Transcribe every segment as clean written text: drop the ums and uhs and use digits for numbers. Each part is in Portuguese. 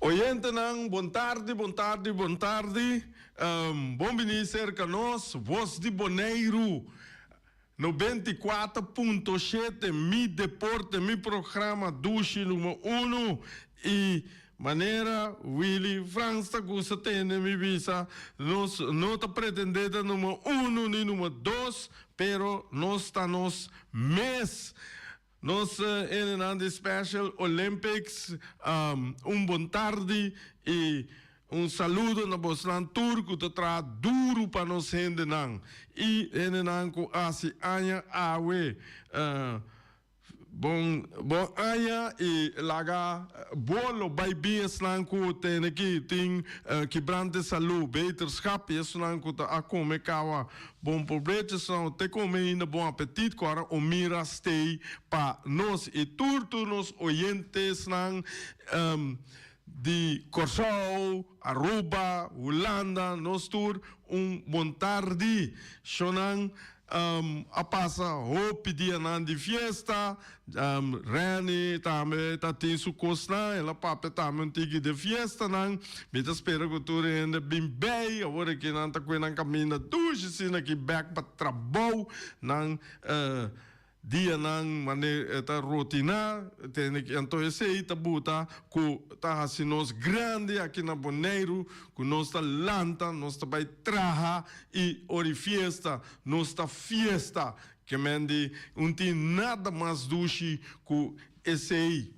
Oyente nang, bom tarde, bom tarde, bom tarde. Bom venir cerca nós, Voz de Bonaire, 94.7, mi deporte, mi programa Dushi número 1 e maneira Willy França que tem mi visa, nós não está pretendendo número 1 nem número 2, pero nós estamos mês. Nós en Special Olympics, bom tarde e saludo na Boslan Turco que tra duro para nós gente nang e en ko asi anya awe bon aya e laga bolo by bies lang ko ten aqui ting quebrante saúde beterschap is lang ko ta akome kawa bom pobrete são te come na bom apetite agora o mira stay pa nos e turto nos oyentes lang de Corsau, Aruba, Holanda, nos tur bom tarde sonang a passa hope dia nan de fiesta Rani também tá tem su costa ela papa também tigi de fiesta nan meta espera que tu rende bem bem agora que nan tá com nan caminho duas sina que back para trabalho nan dia nang mane eta rotina tem que então esse aí tá buta com tá assim nós grande aqui na Bonaire com nós tá lanta nós tá vai traha e ori fiesta nós tá fiesta que mende tem nada mais dushi com esse aí.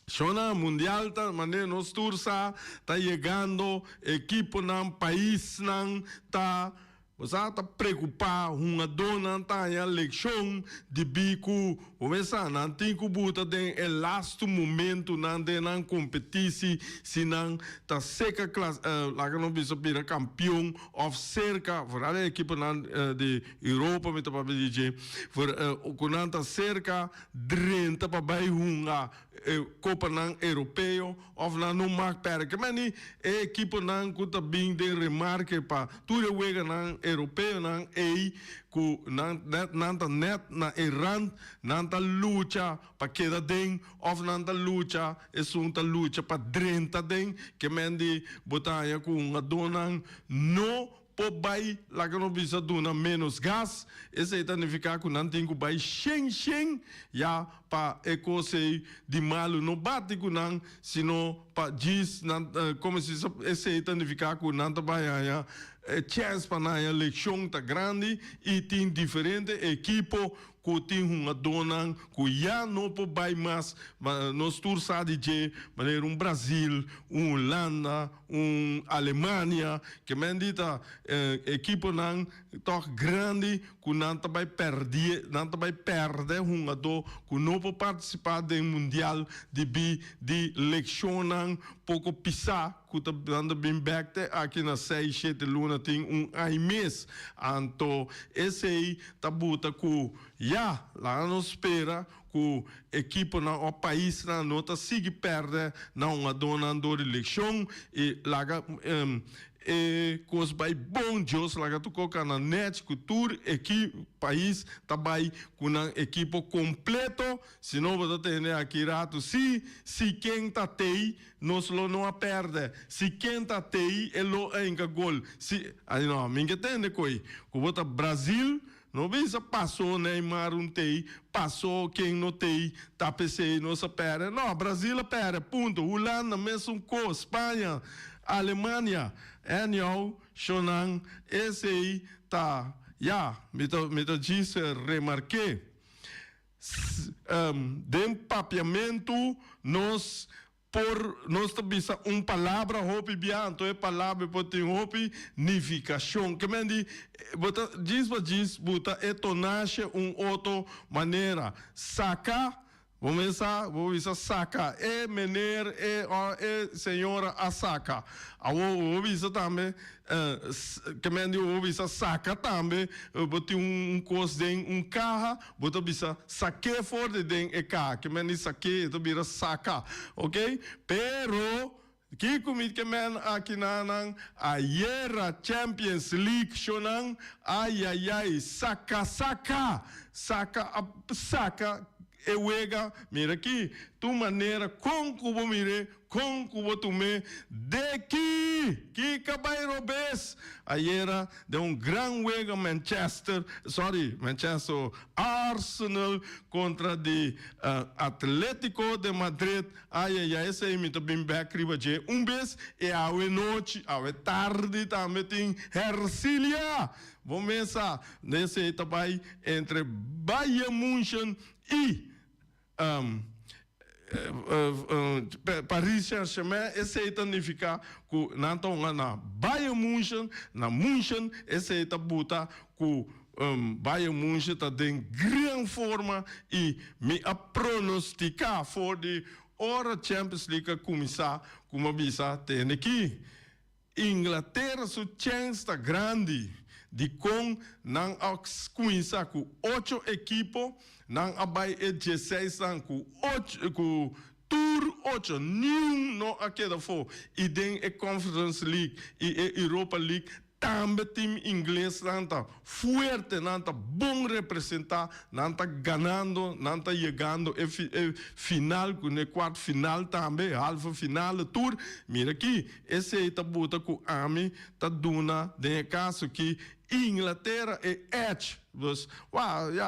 Zona mundial tá maneira nós tursa tá chegando equipe nang país nang tá você está preocupado com a dona tá em eleição de bico, começa não tem que botar den o last momento não de não competir se não tá seca classe lá que não bisa pira campeão of cerca for a equipe não de Europa met para dizer for o não tá cerca 30 para vai uma Copa não europeu of não não marca perca mas ni equipe não que tá bem de remarque para tudo wega não europeu não ku nanta net na Iran nanta lucha pa queda den of nanta lucha esunta lucha pa 30 den que mendi botaya ku nga donan no po bai la que no bisa dona menos gas esse significa que não tem que bai shen ya pa ecose de malo no bate ku nan sino pa gis nan como se esse significa que não tá bai ya chance para na eleição tá grande e tem diferente equipo que tem uma dona que já não pode vai mais nós tursa de maneira Brasil, Holanda, Alemanha que mendita equipo não tão grande que não tá vai perder uma do que não pode participar do mundial de eleição não pouco pisar que tá dando bem back aqui na 6-7 luna tem ai mês então esse aí tá buta que já lá não espera que a equipe não o país não tá sigue perde não a dona de eleição e lá coisa vai bom Deus lá que tu coloca na net cultura aqui país também com um equipe completo senão você tem aqui rato se quem tá tei nós não a perde se quem tá tei ele ainda gol se aí não minha tem coi como tá Brasil não bisa passou Neymar tei passou quem não tei tá PC não se perde não Brasil perde ponto Holanda mesmo com Espanha Alemanha annual Shonan esse tá me disse remarquei de papiamento nós bisa palavra hopi bianto palavra poti hopi nificação que me diz bota etonage outra maneira saca vamos saca mener senhora a saca bisa também que me bisa saca também bota coisa de carro bota bisa saque fora de carro que me saque tu bira saca ok pero que comit que men aqui na a Champions League shonang ai saca ewega mira aqui tu maneira com cubo mire com cubo tu me de que cabairo bes era de gran wega Manchester Arsenal contra de Atlético de Madrid esse aí me tá bem back riba je vez e a noite a tarde também tem Hercilia vamos começar nesse etapai entre Bayern München e Paris Saint-Germain esse significa que na Bayern München na München esse buta que Bayern München está em grande forma e me a pronosticar for de hora Champions League começar como bisa tem aqui Inglaterra sua chance está grande de com não começar com 8 equipes não abai 16 anos com Tour 8 nenhum não aquela for e tem a Conference League e a Europa League também time inglês não tá forte não tá bom representar não tá ganhando não tá chegando final com o quarto final também halva final tour mira aqui esse tá bota com ami tá duna de caso que Inglaterra é edge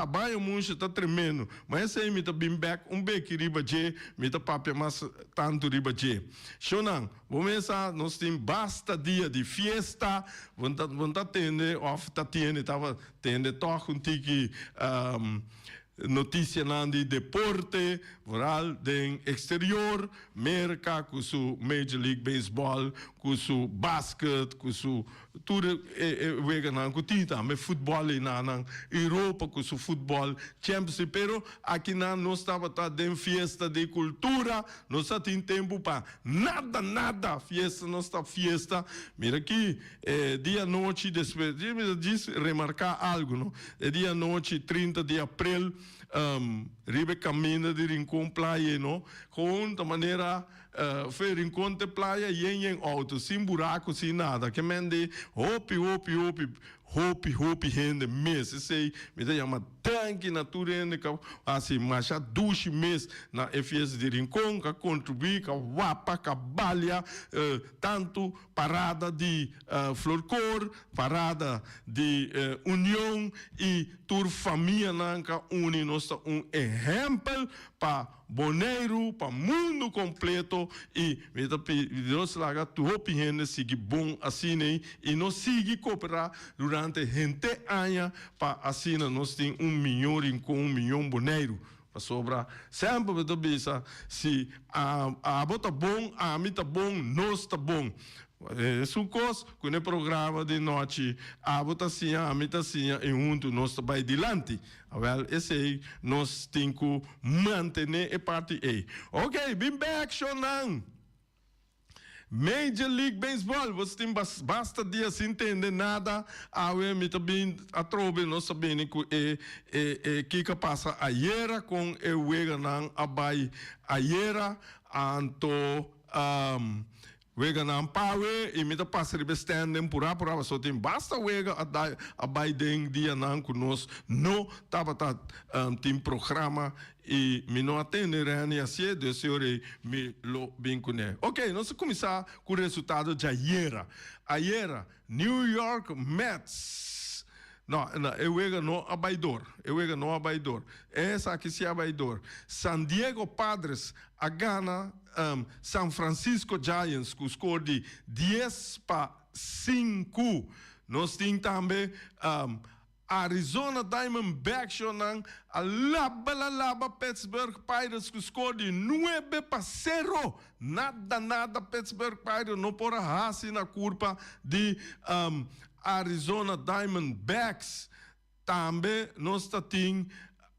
Bayern München tá tremendo mas esse aí me tá bem back beque riba je me tá papel mas tanto riba je Shonan vamos começar nós temos basta dia de fiesta vamos tá tendo tá tendo toque um tique notícia de deporte, rural, de exterior, merca, com su Major League Baseball, com su basket, com su tudo vega na cutita, me futebol na Europa com su futebol, Champions, pero aqui nós estava de fiesta de cultura, nós tem tempo para nada, fiesta, nós está fiesta, mira aqui, dia noite, depois, diz remarcar algo, não? Dia noite, 30 de abril, ribe caminho de rincón praia, não? Com a maneira foi rincón de praia e em auto, sem buraco, sem nada, que mende hopi rende mês, sei, me dá uma tanque natureza que assim, mas já duche mês na FS de rincón, que contribui, que wapa, que balha, tanto parada de florcor, parada de união e tur família nanca une nossa exemplo para Boneiro, para mundo completo e me dá Deus laga tu opinião sigue bom assim e nós sigue cooperar durante gente anos para assim nós tem 1 milhão com 1 milhão Boneiro para sobrar sempre me bisa se a bota bom a mim tá bom nós tá bom Sucos, com o programa de noite, a votação, a mitação, e junto nós vai adiante. Well, esse aí nós temos que manter a parte A. Ok, bem back, Shonan. Major League Baseball, você tem basta dia sem entender nada, eu me também atrobe nós sabemos que passa ayer com o Weganan abai ayer anto Wega na pawe, imita passer bestanden pura so tem basta wega a Biden dia nan kunos no tabata tim programa e mi no atende rani asie de senhore mi lo bincune. Ok, nós começar com o resultado de ayer. New York Mets. No, eu não abaidor. Essa aqui se abaidor. San Diego Padres a Gana San Francisco Giants com score de 10-5. Nós temos também Arizona Diamondbacks a laba Pittsburgh Pirates com score de 9-0. Nada Pittsburgh Pirates não por raça na curva de Arizona Diamondbacks. Também nós temos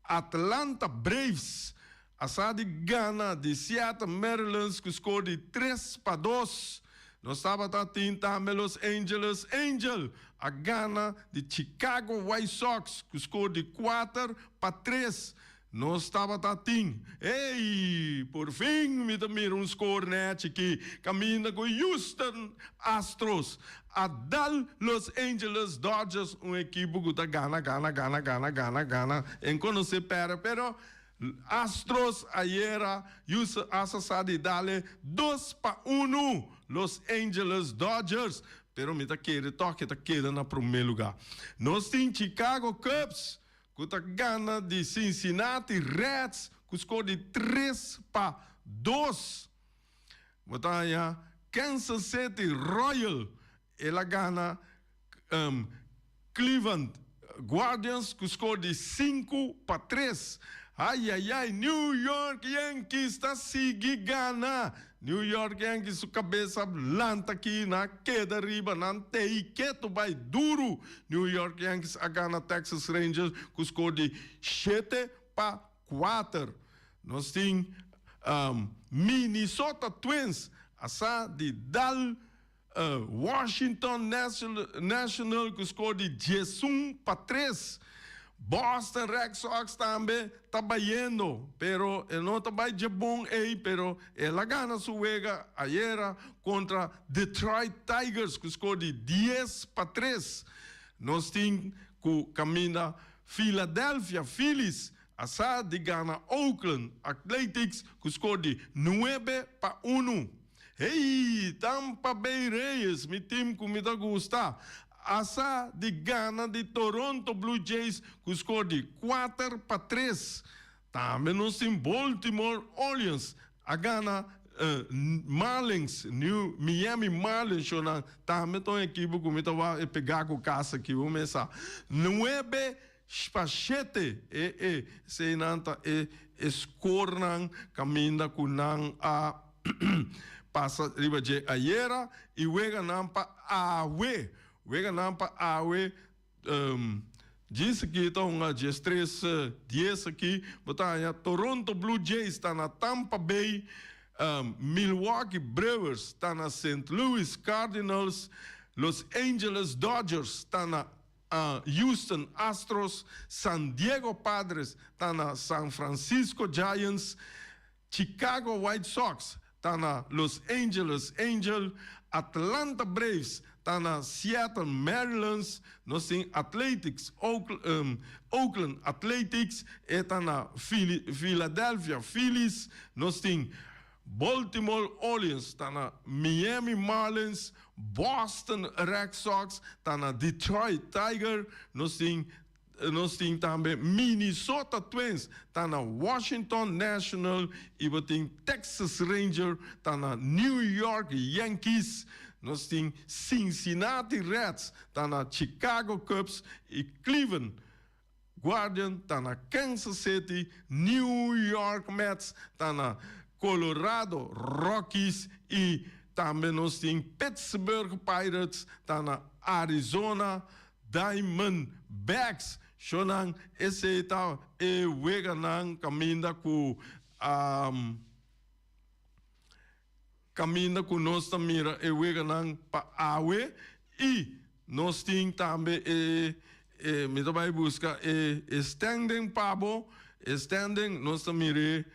Atlanta Braves a de Gana de Seattle Mariners com score de 3-2. Nós estávamos também Los Angeles Angels a Gana de Chicago White Sox com score de 4-3. Nós estávamos ei, por fim, me dá score net aqui, caminha com Houston Astros a dal Los Angeles Dodgers, equipe que está gana, enquanto se perde, pero Astros ayer Houston Astros de dale 2-1 Los Angeles Dodgers, pero me tá querendo na primeiro lugar. Nós temos Chicago Cubs que tá gana de Cincinnati Reds com score de 3-2. Botanha Kansas City Royals ela gana Cleveland Guardians com score de 5-3. Ai, New York Yankees está seguindo gana. New York Yankees, sua cabeça lanta aqui na queda riba, na quieto vai duro. New York Yankees a gana Texas Rangers com score de 7-4. Nós temos Minnesota Twins, asa de dal Washington National com score de 11-3. Boston Red Sox também está batendo, pero ele não está batendo bom aí, pero ela ganha sua wega ayer contra Detroit Tigers com score de 10-3. Nós temos que caminha Philadelphia Phillies, asa de gana Oakland Athletics com score de 9-1. Hey, Tampa Bay Rays, meu time que me dá gostar. Asa de Gana de Toronto Blue Jays com score de 4-3. Também nós temos Baltimore Orioles a Gana Marlins, Miami Marlins, também tem uma equipe que vai pegar com casa aqui, vamos começar. 9-7, se não escornam, caminha com a passa riba de ayer e wega nampa awe. Wega nampa awe diz que estão a 10 aqui, botanha Toronto Blue Jays está na Tampa Bay, Milwaukee Brewers está na St. Louis Cardinals, Los Angeles Dodgers está na Houston Astros, San Diego Padres está na San Francisco Giants, Chicago White Sox está na Los Angeles Angels, Atlanta Braves está na Seattle Mariners, nós temos Oakland Athletics, está na Philadelphia Phillies, nós temos Baltimore Orioles, está na Miami Marlins, Boston Red Sox, está na Detroit Tigers, nós temos também Minnesota Twins, está na Washington National, e tem Texas Rangers, está na New York Yankees, nós temos Cincinnati Reds, está na Chicago Cubs, e Cleveland Guardians, está na Kansas City, New York Mets, está na Colorado Rockies, e também nós temos Pittsburgh Pirates, está na Arizona Diamondbacks. Shonang esse tal e wega nang caminha com nós mira e wega nang pa awe e nós tem também me vai buscar standing pabo standing nós mira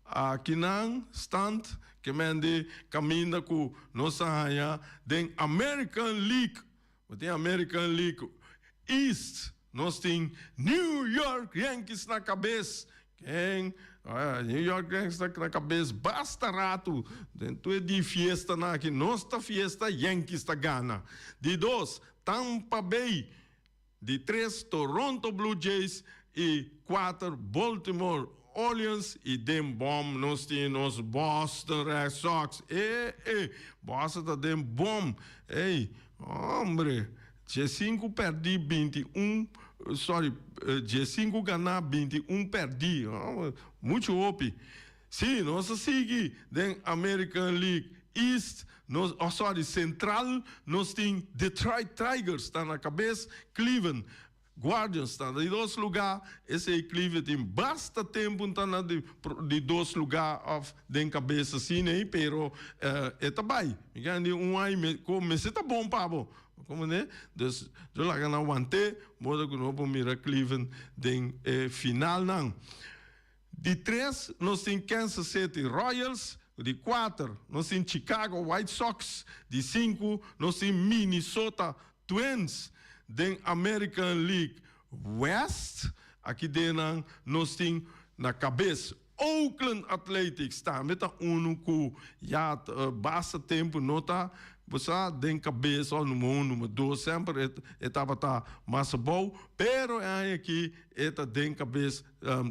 aqui nang stand que mende caminha com nossa raia, den American League, tem American League East, nós tem New York Yankees na cabeça, quem New York Yankees na cabeça, basta rato, dentro de fiesta na aqui, nossa fiesta Yankees tá gana, de 2 Tampa Bay, de 3 Toronto Blue Jays e 4 Baltimore Orleans e dem bom nós temos Boston Red Sox. Boston tá dem bom. Hombre, G5 perdi 21, G5 ganhar 21 perdi. Muito opi. Sim, nós sigue den American League East, Central, nós temos Detroit Tigers, está na cabeça, Cleveland Guardians está em 2 lugares, esse Cleveland tem bastante tempo está de 2 lugares de cabeça assim, né? Pero tá bem, ano como se tá bom pabo, como né? Dus eu lá ganhar aguante, modo que não vou mirar Cleveland de final não. De 3 nós temos Kansas City Royals. De 4, nós temos Chicago White Sox. De 5, nós temos Minnesota Twins. Den American League West, aqui dentro nós temos na cabeça Oakland Athletics, tá? Meta que já basta tempo nota, você den cabeça número 2 sempre estava tá mais bom, pero aqui eta den cabeça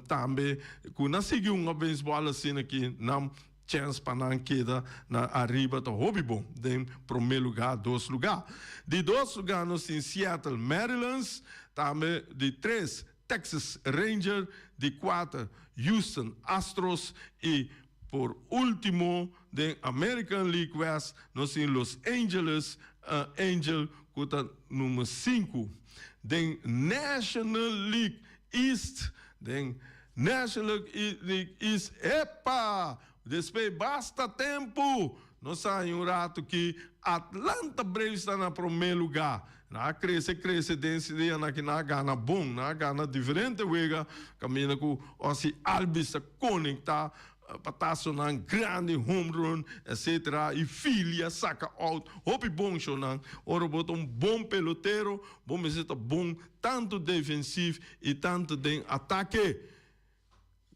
também que não seguiu uma beisebol assim aqui não chance para não queda na arriba do hobby bom, em primeiro lugar, 2 lugares. De 2 lugares nós temos Seattle Mariners, também de 3 Texas Rangers, de 4 Houston Astros e por último, da American League West, nós temos Los Angeles Angels, que está número 5. Da National League East, epa! Depois basta tempo. Nós saímos rato que Atlanta Braves está no primeiro lugar. Cresce, densidade na gana bom, na gana diferente, wega, caminha com o Albis conectar, patasso na grande home run, etc. E filha, saca out, hope bom shonan, ora bota bom peloteiro, bom meseta bom, tanto defensivo e tanto de ataque.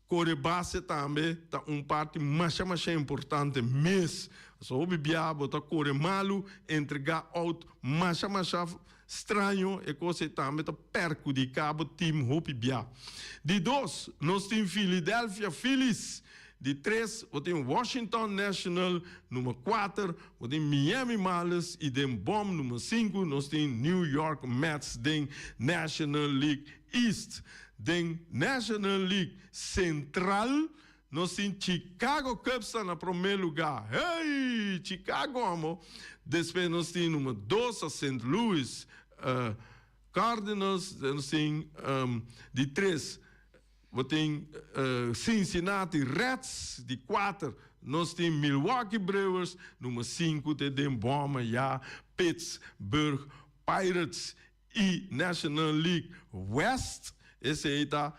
Corre base também tá parte mais importante mês. Só o biabo tá corre malo, entregar out mais estranho e coisa também tá perjudicado time hopi bia. De 2 nós temos Philadelphia Phillies. De 3 nós temos Washington National número 4, nós temos Miami Marlins e de bom número 5 nós temos New York Mets de National League East. Den National League Central, nós temos Chicago Cubs no primeiro lugar. Hey, Chicago, amor. Depois nós temos número 2 a St. Louis Cardinals, nós temos de 3, nós temos Cincinnati Reds, de 4, nós temos Milwaukee Brewers, número 5, de Bomba, já, Pittsburgh Pirates e National League West. Esse aí está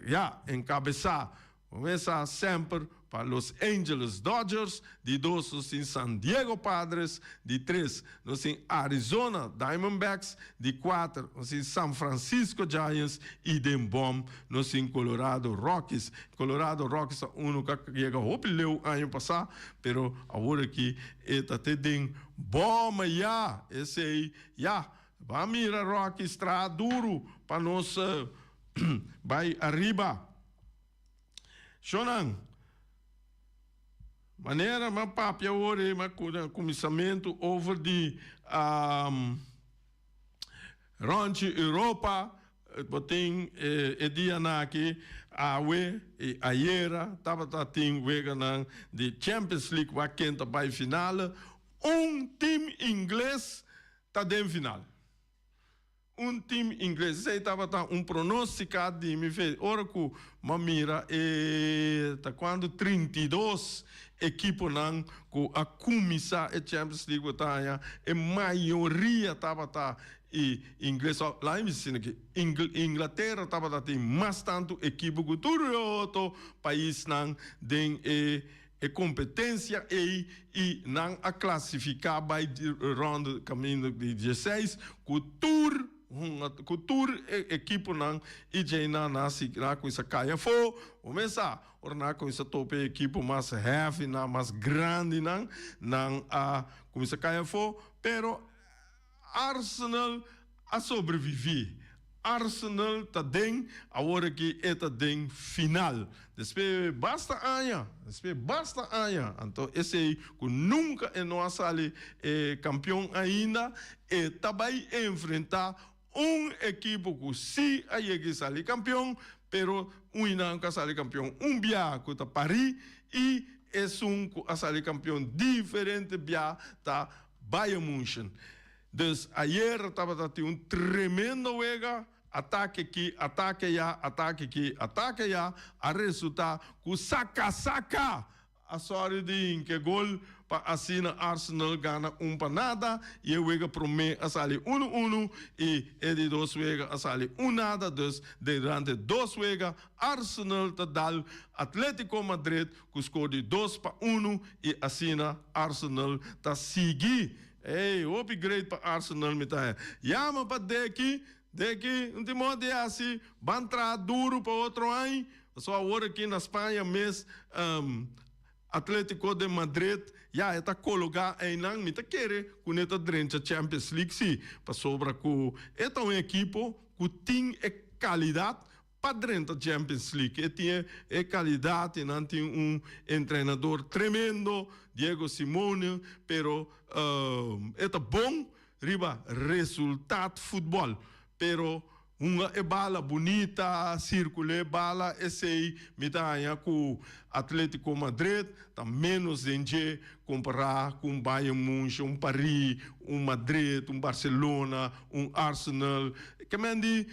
já encabeçado. Começa sempre para Los Angeles Dodgers, de 2 nós temos San Diego Padres, de 3 nós temos Arizona Diamondbacks, de 4 nós temos San Francisco Giants e de bom nós temos Colorado Rockies. Colorado Rockies é que chega o ano passado, pero agora aqui está tendo bom já, esse aí já. Vai mirar Rockies, está duro para nós. Vai arriba. Shonan. Maneira ma papia ore ma comissamento over de Rancho Europa botem dia na que awe e aiera tava tating wega na de Champions League wa quinta by final time inglês tá dentro final. Time inglês, você estava pronosticado de me ver, ora que mamira tá quando 32 equipo não que a começar a Champions League tá a maioria estava e inglês lá em cima que Inglaterra estava tem mais tanto equipo que todo outro país não tem a competência e não a classificar by ronda caminho de 16 cultura equipe não e já na com essa caia for começar ornar com essa tope equipe mais heavy na mais grande não a com essa caia for pero Arsenal a sobreviver. Arsenal está dentro, agora que está dentro final. Depois basta anos. Então, esse aí, que nunca não sale campeão ainda, e também enfrentar equipe que se aí sale campeão, pero nunca sale campeão. Bia que está Paris e é que sale campeão diferente bia da Bayern München. Dus ayer estava um tremendo wega, ataque aqui, ataque já, a resultado com saca, a sorte de que gol para assim Arsenal ganha para nada, e o wega promete a sair 1-1, e de 2 wega a sair 1-0, dus durante 2 wega, Arsenal te dal Atlético Madrid, que score 2-1, e assim Arsenal te seguir. Hey, upgrade para Arsenal mitaia. Yama para daqui, não tem modo de assim, bantra duro para outro ano. Só agora aqui na Espanha, mês Atlético de Madrid, já está colocado em não, mita querer com esta drencha Champions League sim, para sobra com esta equipe que tem qualidade para dentro da Champions League. E tinha qualidade, e não tem treinador tremendo, Diego Simeone, pero é bom, riba, resultado futebol, pero uma bala bonita, circula bala, esse aí, me dá com Atlético Madrid, tá menos em que comparar com Bayern München, Paris, Madrid, Barcelona, Arsenal, que me diz,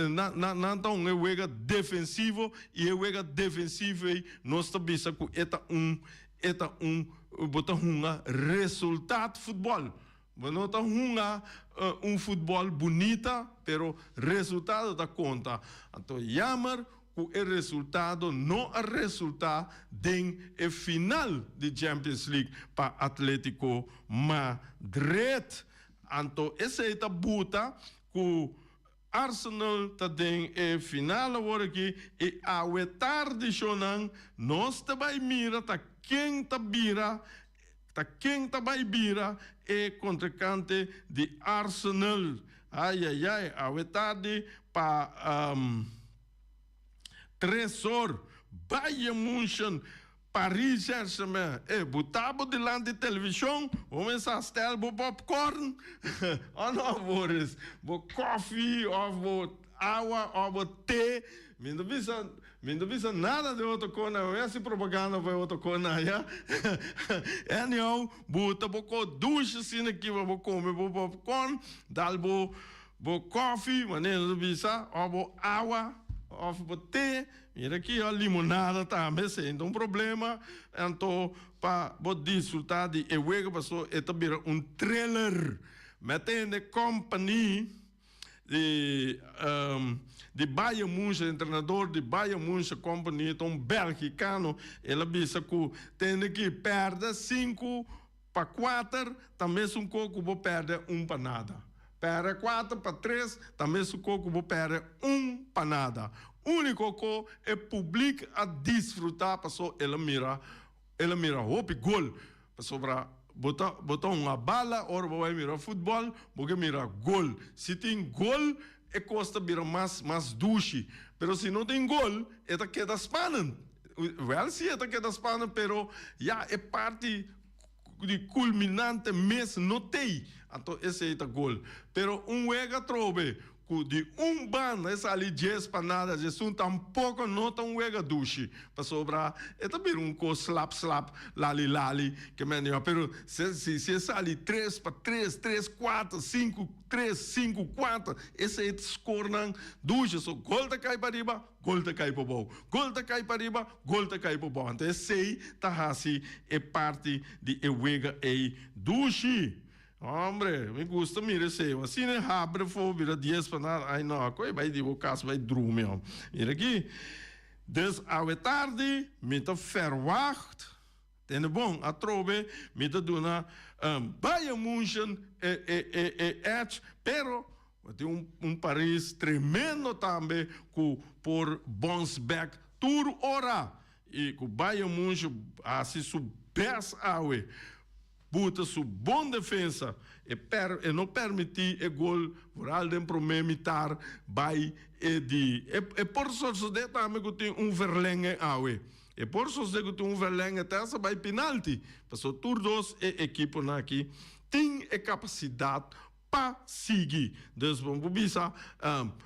não é um jogo defensivo, e o jogo defensivo nós estamos com botar resultado futebol. Não está futebol bonita, pero resultado da conta. Então, jammer que o resultado não é resultado do final de Champions League para Atlético Madrid. Então, esse é a buta que Arsenal está em final agora aqui, e a tarde chonan nós também mira tá quem tá bira é contra-cante de Arsenal. A tarde para 3 horas, Bayern München, Paris Saint-Germain, botava delante de televisão, vamos a estar popcorn, ou não, Boris, coffee, ou água, ou té, me não visa nada de outra coisa, essa propaganda vai outra coisa, já? Anyhow, bota boco ducha assim aqui, vou comer popcorn, dá bo coffee, mas não visa, ou água, ou té, e aqui a limonada também, sem problema, então para desfrutar de jogo passou é também trailer, metendo companhia de Bayern München, treinador de Bayern München Company, belgicano, ele disse que tem que perder 5-4, também um pouco vou perder para nada. Perde 4-3, também um pouco vou perder para nada. Único que é público a desfrutar, passou ele mira hope gol, passou para botar uma bala, ou vai mirar futebol, porque mira gol. Se tem gol, custa virar mais duche. Mas se não tem gol, queda spannend. Well, sim, queda spannend, pero já é parte de culminante mês não tem. Então, esse é o gol. Pero jogo trove, de ban, essa ali 10 para nada, Jesus tampouco não tem jogo duche. Para sobrar, também slap, lali, que melhor. Pero se ali 3 para 3, 3-4, 5-3, 5-4, esse é o score não duche. So, gol tá cai para riba, gol tá cai para baixo. Gol tá cai para riba, gol tá cai para baixo. Então, esse aí tá assim, é parte de jogo duche. Hombre, me gusta mira se assim né abre for vira 10 para nada ai não coi vai de caso vai drume mira aqui dus à tarde me te verwacht Tene bom, a trove, me te dona Bayern München Edge, pero tem Paris tremendo também por bounce back tur ora e com Bayern München assim su best awe buta su bom defesa e não permitir e gol por além promemitar vai e por sorte de também que tem verlenge awe. E por isso que tem verlenge tessa vai penalti. Passou tur dos equipe aqui tem a capacidade para seguir. Então, vamos bisa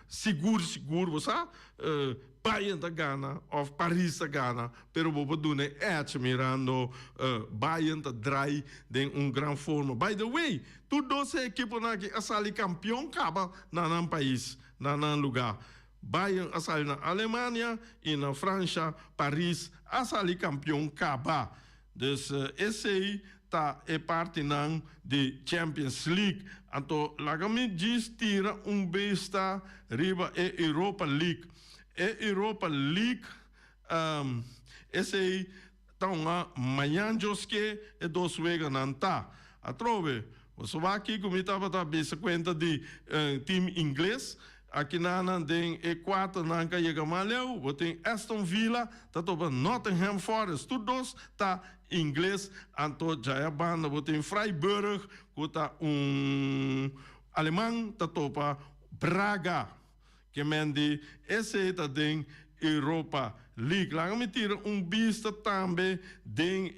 seguro, você Bayern da Gana ou Paris da Gana, pero vamos doen mirando Bayern da drai de grande forma. By the way, tu dois equipes aqui a sair campeão acaba na país, na lugar. Bayern a sair na Alemanha e na França, Paris a sair campeão acaba. Dus esse aí é parte de Champions League. Então, lagami diz tira besta riba e Europa League. E Europa League, esse aí tá amanhã joske e 2 weeks não tá. A trove, você vai aqui como estava tá besta conta de time inglês. Aqui na tem E4 na chega maleu, tem Aston Villa, tá topa Nottingham Forest, todos tá inglês, anto já é banda, tem Freiburg, que tá alemão, tá topa Braga, que mende esse tá tem Europa League. Lá me tira vista também den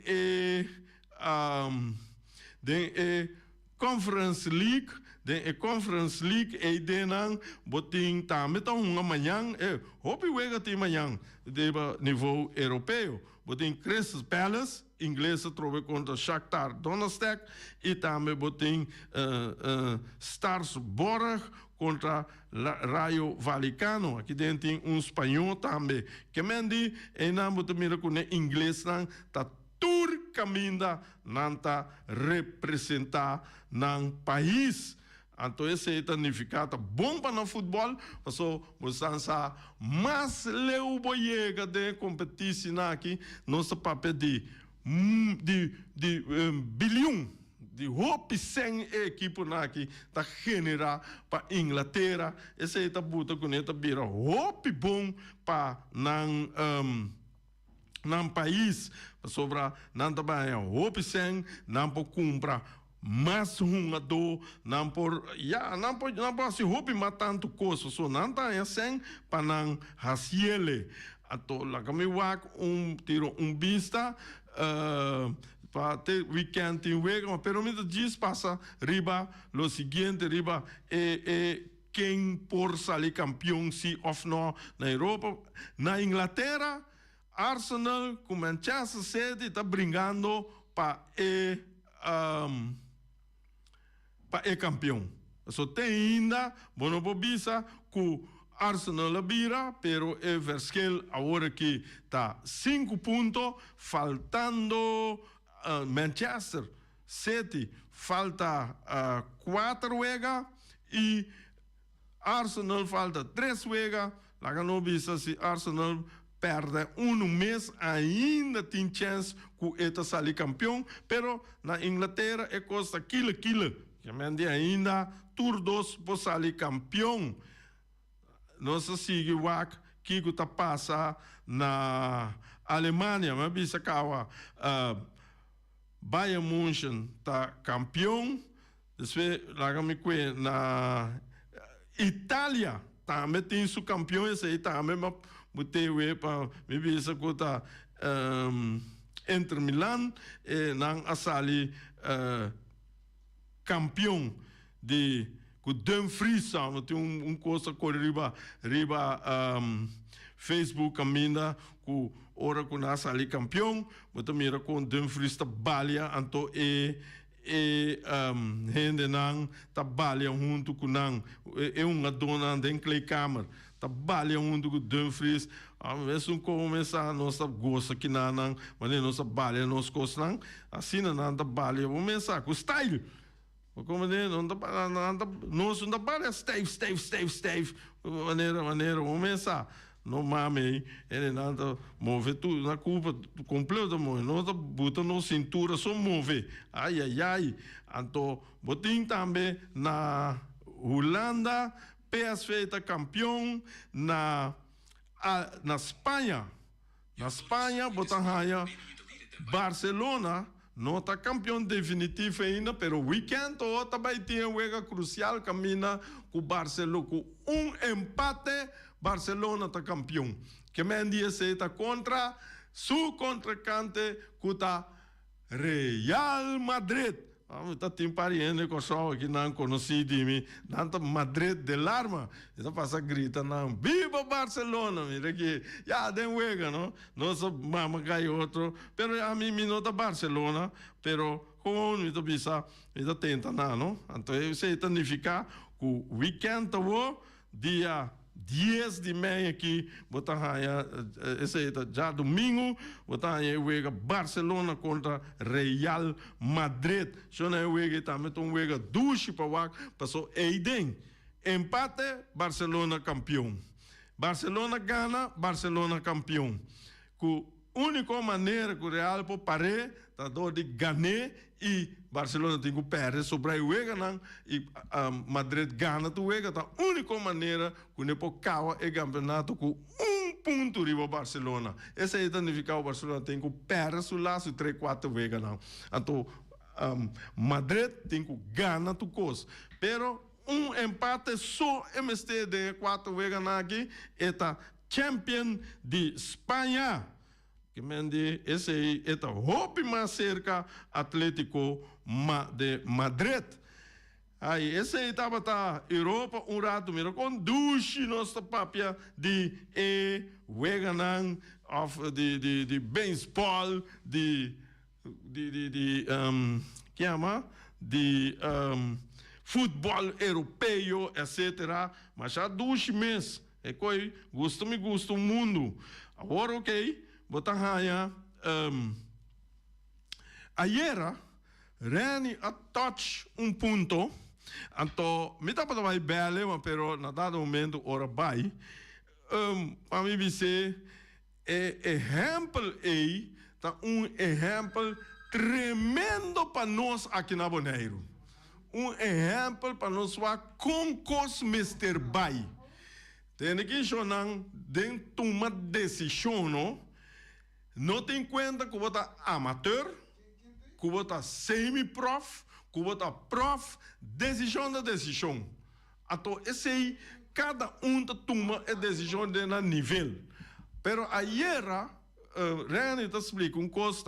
Conference League. De Conference League e denan boting também tá amanhã hope wega tem amanhã de nível europeu boting Crystal Palace inglês trove contra Shakhtar Donetsk e também boting Strasbourg contra Rayo Vallecano aqui dentro tem espanhol também que mendi e não botar mira com inglês não tá tur caminda não tá representar não país. Então, esse é significado bom para o futebol, mas você mais leu boiega de competição aqui, nosso papel de bilhão, de roupa sem equipe aqui, tá generar para Inglaterra, esse é buta com essa bira roupa bom para não país, sobre não trabalhar roupa sem, não para comprar mas do não por se roupa mas tanto coisa só não tá assim para não raciele ato lá que me wak tiro vista para ter weekend tem wega pero me diz passa riba lo seguinte riba quem por sair campeão se of no na Europa na Inglaterra Arsenal com Manchester City tá brincando para é campeão. Só tem ainda, bueno, bobisa, que Arsenal vira, pero é verschil agora que está 5 pontos, faltando Manchester City, falta 4 wegas e Arsenal falta 3 wegas. Lá não bisa se Arsenal perde mês, ainda tem chance que ele sair campeão, pero na Inglaterra é costa quilo. Que ainda turdos por sair campeão. Nossa sigue o que está passa na Alemanha, mas bisa kawa Bayern München tá campeão. Depois lá na Itália também tem seu campeão, esse aí também botei para me bisa que tá Inter Milan e não asali campeão de com Dumfries tem coisa com riba Facebook caminha com ora com nós ali campeão mas mira com Dumfries tá balia anto gente não tá balia junto com não dona de Kleikamer tá balia junto com Dumfries mesmo começar nossa gosta que não mas nossa balia nos coisas não assim não tá balia vamos começar com style. Como nós não trabalha stave, maneira, vamos começar. no mame, ele nada move tu na culpa completa move, não tá bota no cintura só move. Ai ai ai. Então, botin também na Holanda, PSV tá campeão na Espanha. Na Espanha, botan raia Barcelona não está campeão definitivo ainda, pero o weekend também tem uma jogo crucial, camina com o Barcelona, com empate, Barcelona está campeão. Que me dia se está contra, su contracante, que está Real Madrid. Está tem pariente com só que não conheci de mim, nanta Madrid del Arma. Está passa grita não, viva Barcelona, mira que já den juega, não? Nossa mama cai outro, pero a mim me nota Barcelona, pero como me bisa, me tenta não? Então isso significa que o weekend dia 10 de maio aqui, botar esse já domingo, botar aí Barcelona contra Real Madrid. Só não é também um jogo duche para o passou Eiden. Empate, Barcelona campeão. Barcelona gana, Barcelona campeão. Com única maneira que o Real pode parar, tá de ganhar e Barcelona tem que perder sobre o jogo e Madrid gana o jogo. Tá a única maneira que o pode cair é campeonato com ponto de Barcelona. Esse é significa o Barcelona tem que perder o laço 3-4 jogos não. Então Madrid tem que ganhar tu coisa. Pero empate só MST de 4 jogos aqui é a Champion de Espanha. Que mende esse aí é o hope mais cerca Atlético de Madrid. Aí esse aí estava na Europa rato, mira com duche nossa papia de Weganan of de baseball que chama de futebol europeu, etc. Mas já duche mês é coi gosto o mundo. Agora ok. Botar raia ayer Reni a touch ponto. Então me dá para vai bele, mas pero na dado momento ora vai. Para mim dizer exemplo aí tá exemplo tremendo para nós aqui na Bonaire. Exemplo para nós com cos Mr. Bai. Tem que chorar dentro de uma decisão, não tem conta que você é amateur, que você é semi-prof, que você é prof, decisão da decisão. Então, esse aí, cada toma a decisão de nível. Pero ayer, Rani te explica coisa,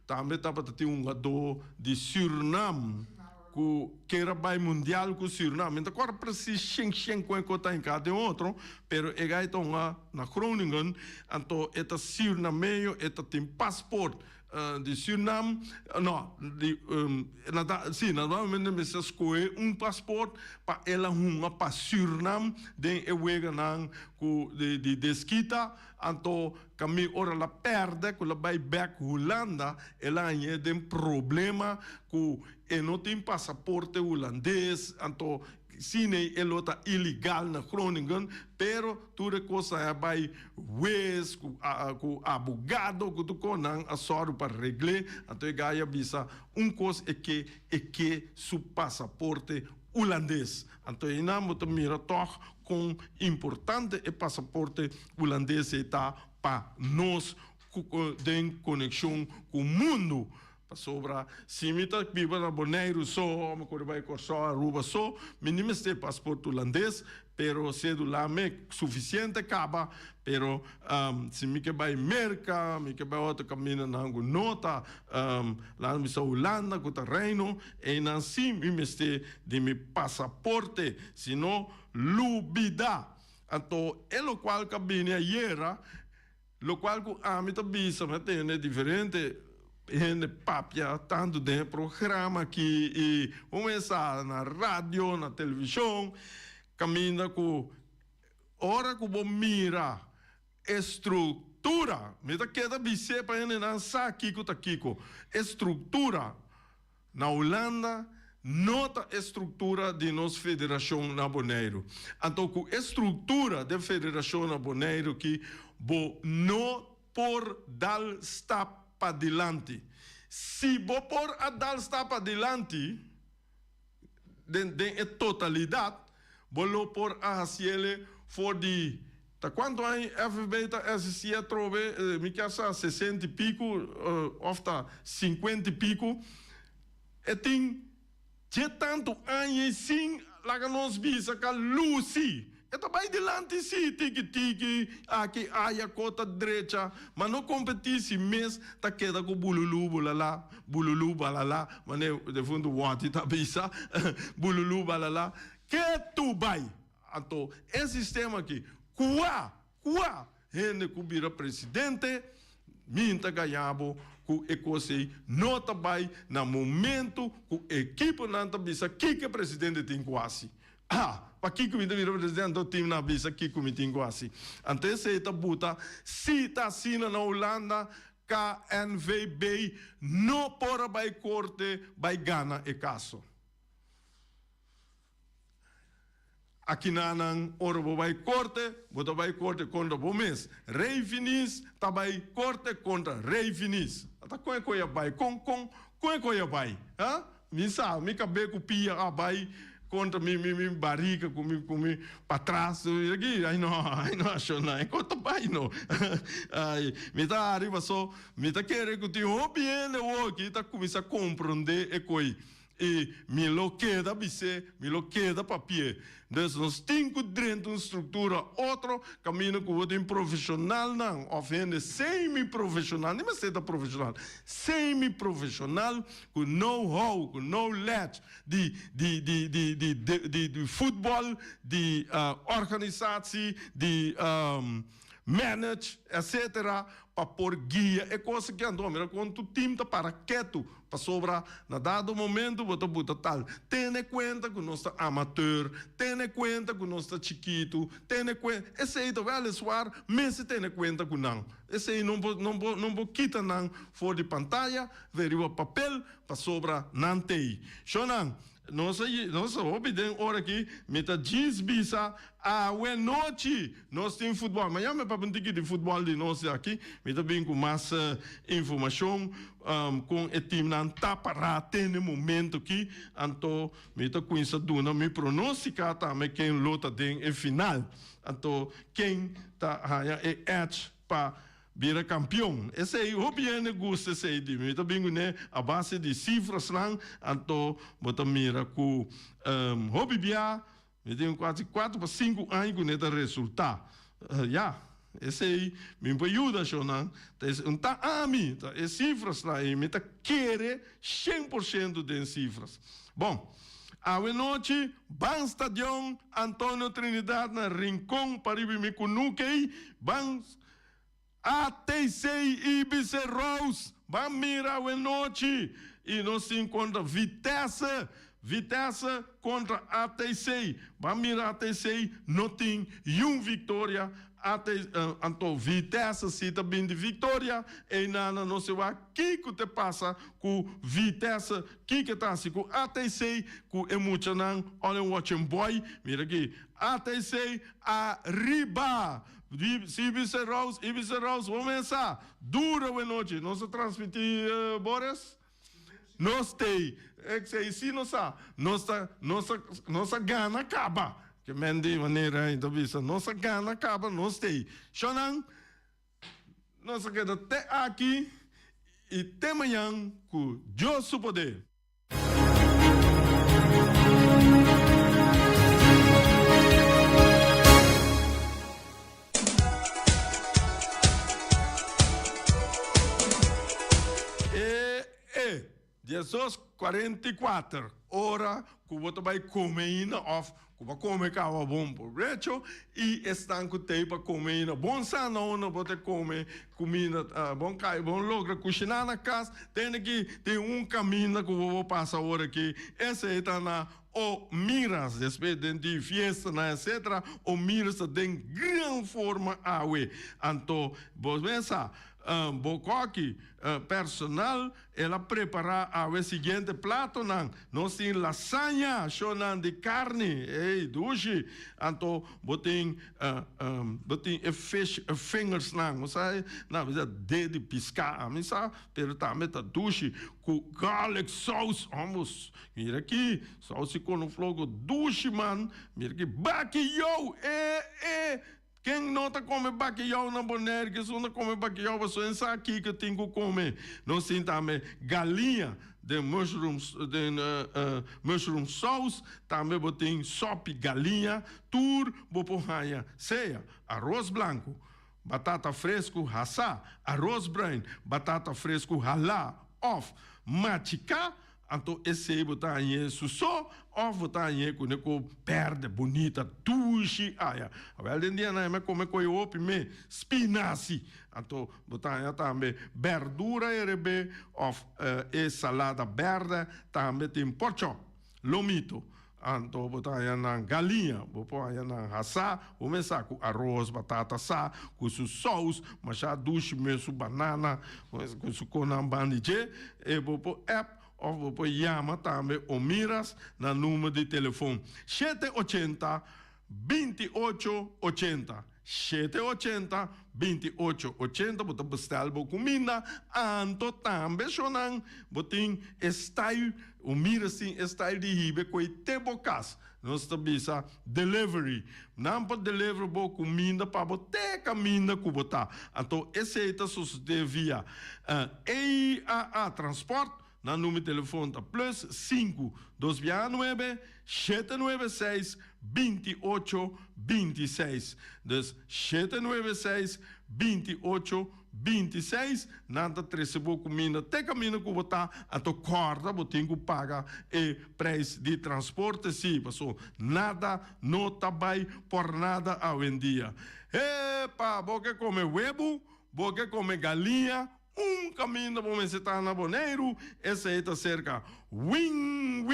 também estava tendo jogador de Suriname, que era bem mundial com o Suriname. Então, agora precisa xing com o que em cada outro, pero ele está na Groningen, então, este Suriname, este tem passaporte de Suriname, não, sim, normalmente você escolhe passaporte para ela para Suriname, de desquita, então, kami ora la perde, que ela vai back Holanda, ela tem problema com não tem passaporte holandês, então sim, ele está ilegal na Groningen, pero tudo coisa vai juiz, com abogado, que tu conan a soro para regler, então ele avisa coisa é que seu passaporte holandês. Então ele não mira toch com importante o passaporte holandês está para nós tem conexão com o mundo. Sobra, se me está viva na Bonaire só, me corre vai só Aruba só, mínimo este passaporte holandês, pero cédula me suficiente acaba, pero se me que vai merca, me que vai outro caminho na nota, lá me sa Holanda com terreno, e não sim me este de me passaporte, senão lubida. Então, é o qual cabine ayer, lo qual a mim também é diferente. Gente papia tanto de programa que e começar na rádio, na televisão, caminha com hora que você mira estrutura, me tá queda bise para ele não sabe que tá kiko estrutura na Holanda nota estrutura de nossa federação na Bonaire. Então, com a estrutura da federação na Bonaire que não por dar step para adiante. Se você por dar step adiante, de totalidade, você por fazer for de quanto aí FB tá SC trove me casa 60 e pico of 50 e pico e tem tanto aí sim lá que nós visa que Lucy e vai delante sim tiki aqui aí a cota direita mas não competição mês tá queda com bululu balala mas de fundo what tá bisa bululu balala que tu vai então esse sistema aqui Kua, gente que vira presidente, minta ganhabo, que ecosei nota vai na momento que a equipe não tá bisa que o presidente tem quase. Para que me vira presidente do time na bisa que me tem quase. Antes se tá buta, se tá assina na Holanda, KNVB não pode vai corte, vai ganhar e caso. Aqui nanang ora vai corte contra o mês. Rei Finis vai corte contra Rei Finis. Ata coia vai com coia vai, hã? Me sabe, me cabe com pia vai contra me barriga com para trás aqui, aí não acho não, conta vai não. Ai, me tá arriba só, me tá querer que o bem o aqui tá começa a compreender e coi. E me lo queda papel. Então, nós temos que dentro de uma estrutura, outro caminho que o profissional não, ou semi-profissional, nem mais seja profissional, semi-profissional, com know-how, com knowledge de futebol, de organização, de manage, etc., para pôr guia, é coisa que andou, mas quando o time está para quieto, para sobrar, na dado momento, você bota tal. Tenha conta que nós estamos amador, tenha conta que nós estamos chiquito, tenha conta, esse aí vai soar, mas tenha conta que não. Esse aí não vou quitar não, fora de pantalla, ver o papel, para sobrar, não tem. Xonan, nós obedecemos hora aqui, meta diz bisa a noite nós temos futebol. Amanhã me para de futebol de nós aqui, meta bem com mais informação com o time não tá para ter no momento aqui, então meta com essa duna me pronostica também quem luta em final, então quem tá é edge para vira campeão. Esse aí, o bem gosta esse aí, me também né a base de cifras lá, então bota mira com hobby bia, me tem quase 4 para 5 anos com esse resultado. Esse aí me ajuda não, tá a mim, tá as cifras lá e me tá querer 100% de cifras. Bom, a noite, ban stadion Antônio Trinidad na Rincón para me conuquei, ban ATC Ibiza Rose, vai mirar a noite e nós encontramos Vitesse contra ATC, vai mirar ATC, não tem vitória, então Vitesse se também de vitória, e não sei o que te passa com Vitesse, que está assim com ATC, com emocionante, olha o watching boy, mira aqui, ATC arriba. Ibiza Rose, vamos começar. Dura a noite. Nós transmitir, Boris? Nós tem. É que se nossa gana acaba. Que de maneira então visa. Nossa gana acaba, nós tem. Xonan, nossa queda até aqui e até amanhã com Deus o poder. Jesus 44 hora que você vai comer off, que vai comer cava bom proveito e estão com tempo para comer bom sanão, você come comida bom cai, bom logra cozinhar na casa, tem um caminho que eu vou passar hora aqui, esse está na o miras, depois de festa, etc., o miras tem grande forma a então, você pensa, bocoque personal, ela prepara o seguinte prato, nós temos lasanha, chonan de carne, dushi, então, botem fish fingers, você dedo piscar, pero também tá dushi, com garlic sauce, vamos, mira aqui, sauce com flogo, dushi, man, mira aqui, bacalhau, quem não está comendo bacalhau na Bonaire, que não come bacalhau, você não sabe aqui que tem que comer. Nós temos também galinha de mushroom sauce, também tem sopa galinha, tur, boporranha, ceia, arroz branco, batata fresco, hassá, arroz branco, batata fresco, halá, off, machica, então esse botar aí só ou botar aí com neko perde bonita tushi aya well den dia na me come coi opi me spinaci então botar aí também verdura e rebe of e salada verde também tem porco lomito então botar aí na galinha botar aí na hassá o me saco arroz batata sa com su sauce mas já duche mesmo banana com su conambandije e bopo of op llama também o miras na número de telefone 780 2880 780 2880 bota bestel bo comida anto também chonan botin style o miras sim style de hibe coi te bocas nós tabisa delivery não pode deliver bo comida para bote caminho kubota então esse é sucede via EAA transport na número de telefone tá plus 5 269 796 28 26 dus 796 28 26 nada recebeu comida até caminho que botar a to corda botem que paga e preço de transporte sim passou nada não tá bem por nada ao em dia epa boque come huevo boque come galinha caminho para você estar na Bonaire, esse aí está cerca. Wing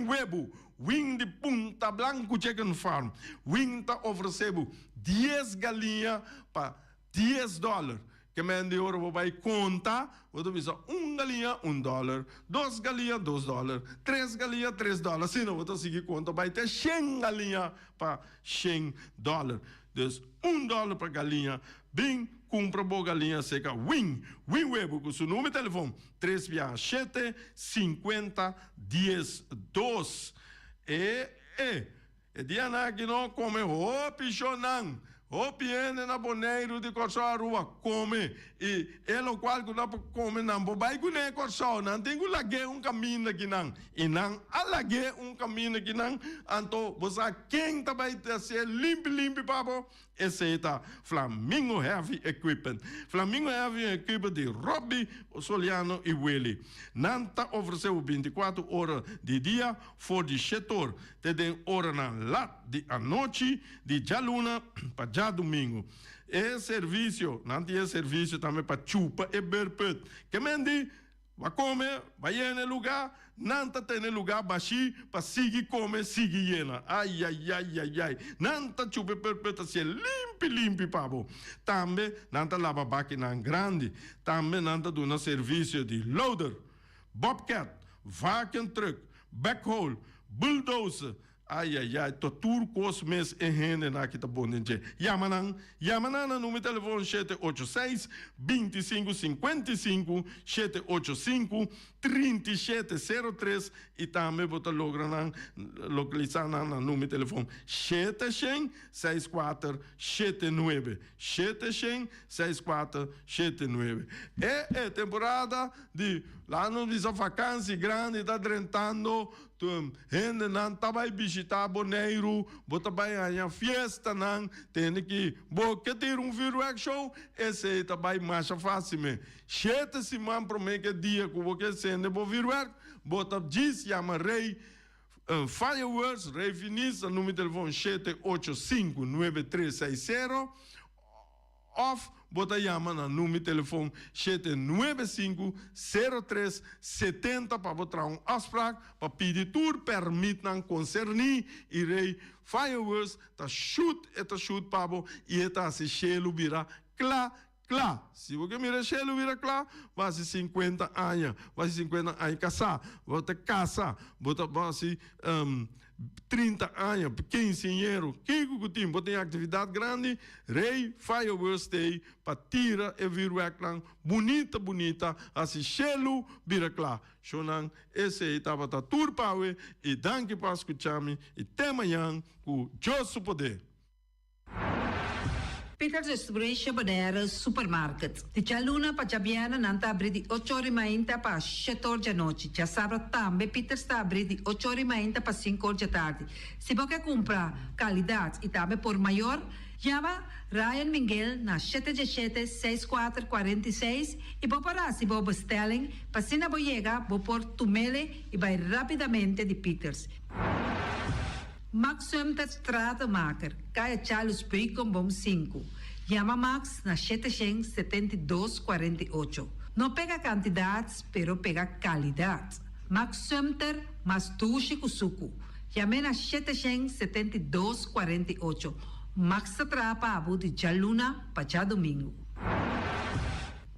Webo. Wing de Punta Blanco Chicken Farm. Wing está oferecendo 10 galinhas para $10. Que men de ouro vai contar, você precisa galinha $1, 2 galinhas $2, 3 galinhas $3. Se não, você seguir conta, vai ter 100 galinhas para $100. Dus $1 para galinha, bem, compra boa galinha seca, Wing Webo, com seu número de telefone, 367 50 10 2. E dia na que não come, pichonan. O piene na Bonaire de Corsó rua come e ele qual que não come não vai com nem Corsó não tem que lague caminho aqui não e não alague caminho aqui não então você quem tá vai ser limpo papo esse tá Flamingo Heavy Equipment de Robbie Soliano e Willy não tá ofereceu 24 horas de dia for de setor tem hora na lá de a noite de jaluna para já domingo e serviço não tem serviço também para chupa e berpet que mendi vai comer vai ir no lugar não tá tendo lugar baixi para seguir comer seguir yena ai não tá chupa berpet se limpo pabo também não tá lava máquina grande também não tá dando serviço de loader bobcat vacuum truck backhoe bulldozer totur kos mes ehene na kita bonenje. Yamanan na número de telefone 786 25 55 785 3703 e também bota localizar na número de telefone 764 79 764 79. É temporada de lá no visa vacância grande tá drentando gente não tá vai visitar Bonaire, bota vai a festa não tem que boca ter virtual show esse tá vai mais fácil me 7 semanas para mim que dia que vou que sendo vou virtual bota diz chama rei fireworks rei finis número de telefone 785 9360 off bota chama na número de telefone 795 03 70 para botar afspraak para pedir tour permit não concernir e rei fireworks tá shoot pabo e tá se chelo bira Claro, se você mira Shelo vira claro, vai ser 50 anos, vai ser 50 anos casar, vai ter casa, vai ser 30 anos, 15 dinheiro, que tempo tem atividade grande, rei, fireworks day, para tirar e vir bonita, assim Shelo vira claro. Shonan, esse aí estava a turpawe, e danke para escutar-me, e até amanhã, com Josso Poder. Peter Distribution Bonera Supermarket. Di Jaluna pa Jabiana nanta abri di 8 ore mainta pa 7 ore di notte. Già sabato tambe Peter sta abri di 8 ore mainta pa 5 ore di tardi. Se vuoi compra qualità e tambe por maior, chiama Ryan Miguel na 717-6446 e può parare se vuoi bestelling pa sina boiega vuoi por tumele e vai rapidamente di Peters. Max Sumter Stratenmaker, Kaya Charles Bacon Bom 5. Llama Max na 772-48. No pega cantidades, pero pega qualidade. Max Sumter, mas tushi kusuku. Llame na 772-48. Max Satrapa abu de Jaluna pa já domingo.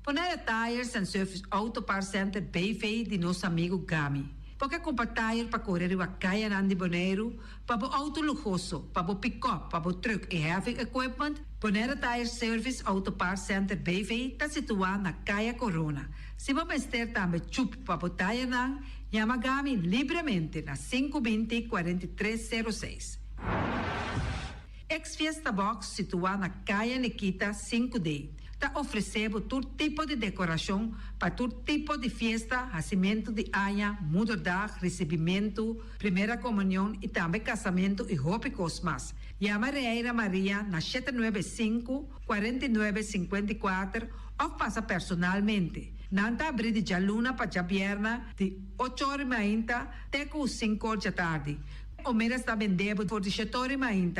Ponera Tires and Service Auto Parts Center BV de nosso amigo Gami. Porque compra tire para correr a caia Nandi Boneiro, para o auto luxuoso, para o pick-up, para o truck e heavy equipment, Bonera Tire Service Auto Parts Center BV está situado na Caia Corona. Se você ter também chup para o tire nang, chama Gami livremente na 520-4306. Ex-Fiesta Box situado na Caia Nikita 5D. Está oferecendo todo tipo de decoração para todo tipo de festa, nascimento de anha, mudança, recebimento, primeira comunhão e também casamento e roupas mais. Chama Reira Maria na 795-4954 ou passa personalmente. Nanta abrir de Jaluna para Jabierna de 8 horas até 5 horas da tarde. O mera está vendendo por 18 horas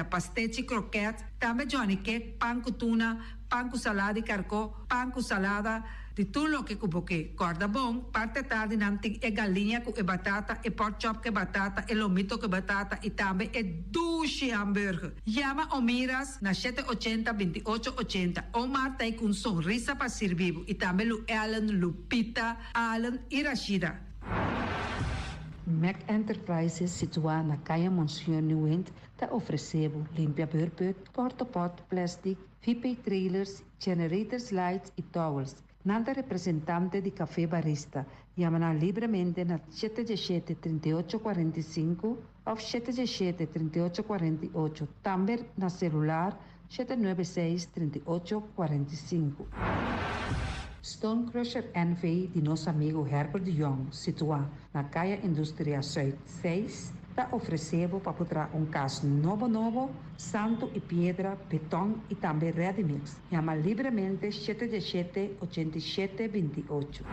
pastete croquete, também Johnny Cake, pão com tuna, pão com salada e carcó, pão com salada, de tudo o que cuboque. Corda bom, parte tarde nanting e galinha com batata, e pork chop com batata, e lomito com batata, e também e duche hambúrguer. Llama o miras na 780-2880, ou marta e com sonrisa para servir, e também Lu Ellen, Lupita, Alan e Rashida. Mac Enterprises, situada na Caia Monsieur Nieuwend, está oferecendo limpiador-put, cortopot, plastic, VIP trailers, generators lights e towels. Nada representante de café barista. Llama livremente na 717-3845 ou 717-3848. Também na celular 796-3845. Stone Crusher NV de nosso amigo Herbert de Jong, situado na Caia Indústria Zuid 6, está oferecendo para botar caso novo, santo e pedra, beton e também ready-mix. Chama livremente 717-8728.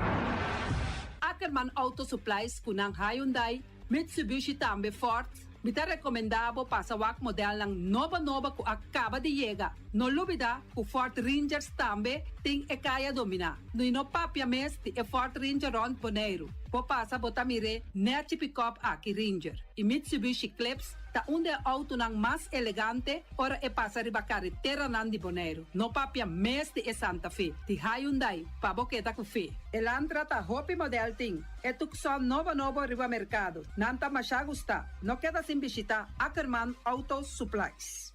Ackerman Auto Supplies kunang Hyundai, Mitsubishi também Ford. Mita recomendado para o modelo ng nova que acaba de chegar. No lubida, o Ford Rangers também tem e kaya domina. No papia mes ti e Ford Ranger Ron Boneiro. Po passa botamire net pick-up aqui Ranger. E Mitsubishi Eclipse ta onde auto nang mas elegante ora e passa riba carretera nan di Boneiro. No papia mes ti e Santa Fe. Ti Hyundai pa boqueta ku fe. Elantra ta hopi model ting. E tukson novo riba mercado. Nanta masya gusta. No queda sin visita Ackerman Auto Supplies.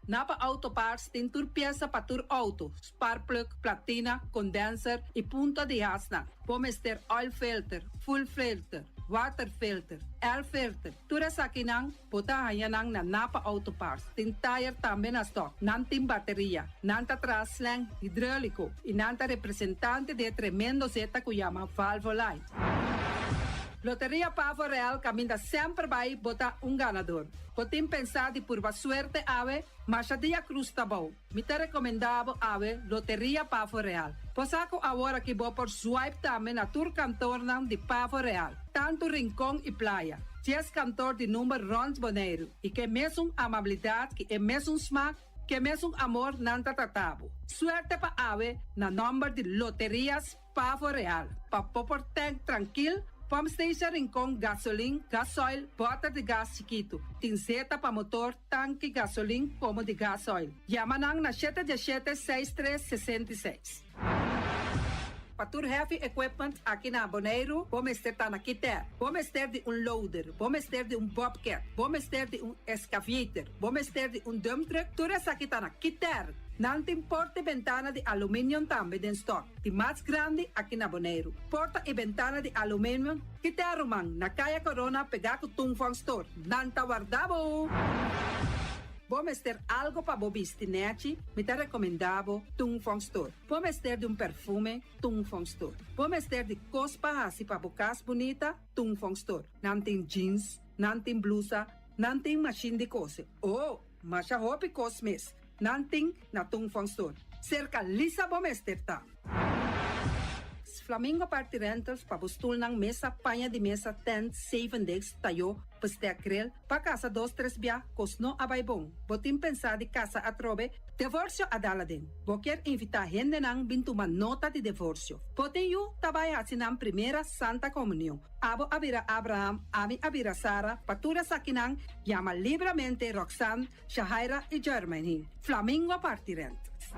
Napa Auto Parts tem tur pieza para tur auto, spark plug, platina, condenser e punta de asna. Pomester oil filter, full filter, water filter, air filter. Tura sa kinang, puta hayanang na Napa Auto Parts. Tem tire também na stock, nantim bateria, nanta traslang, hidráulico e nanta representante de tremendo zeta que chama Valvoline. Loteria Pavo Real caminha sempre vai botar ganador. Podem pensar de por suerte ave, mas a dia cruz tá bom. Me te recomendava ave Loteria Pavo Real. Posaco agora que vou por swipe também na tour cantor de Pavo Real. Tanto rincão e praia. 10 cantor de número Rons Boneiro. E que mesmo amabilidade, que é mesmo smack, que mesmo amor nanta tratabo. Suerte pa ave na número de Loterias Pavo Real. Pa popor tranquilo, Pump station Rincon, gasoline, gasoil, bota de gas chiquito. Tinseta para motor, tanque, gasoline, como de gasoil. Yamanang na 717-6366. Patur heavy equipment aqui na Bonaire, vamos ter na Kiter, vamos ter de loader, vamos ter de bobcat, vamos ter de excavator, vamos ter de dump truck, tudo isso aqui na Kiter. Não tem porta e ventana de alumínio também em stock. De mais grande aqui na Bonaire. Porta e ventana de alumínio, Kiter man, na Caia Corona, pegar com Tungfang Store. Não tá guardado. Vamos ter algo para bobistinete, me tá recomendado Tungfang Store. Vamos ter de perfume, Tungfang Store. Vamos ter de cospa assim para bocas bonita, Tungfang Store. Não tem jeans, não tem blusa, não tem machine de coser. Oh, mas a roupa cosmes. Não tem na Tungfang Store. Cerca lisa vamos ter tá. Flamingo Party Rentals para bustul ng mesa, panha de mesa, tent, 7 days, tayo, paste akrel, pa casa 2-3 biya, kosno abay bong. Botin pensa di casa atrobe, divorcio adala din. Boker invita gente nang bintuman nota de divorcio. Botin yu tabay asin ang primera Santa Comunión. Abo abira Abraham, ami abira Sara, patura sa kinang, llama libremente Roxanne, Shahaira y Germaine. Flamingo Party Rentals.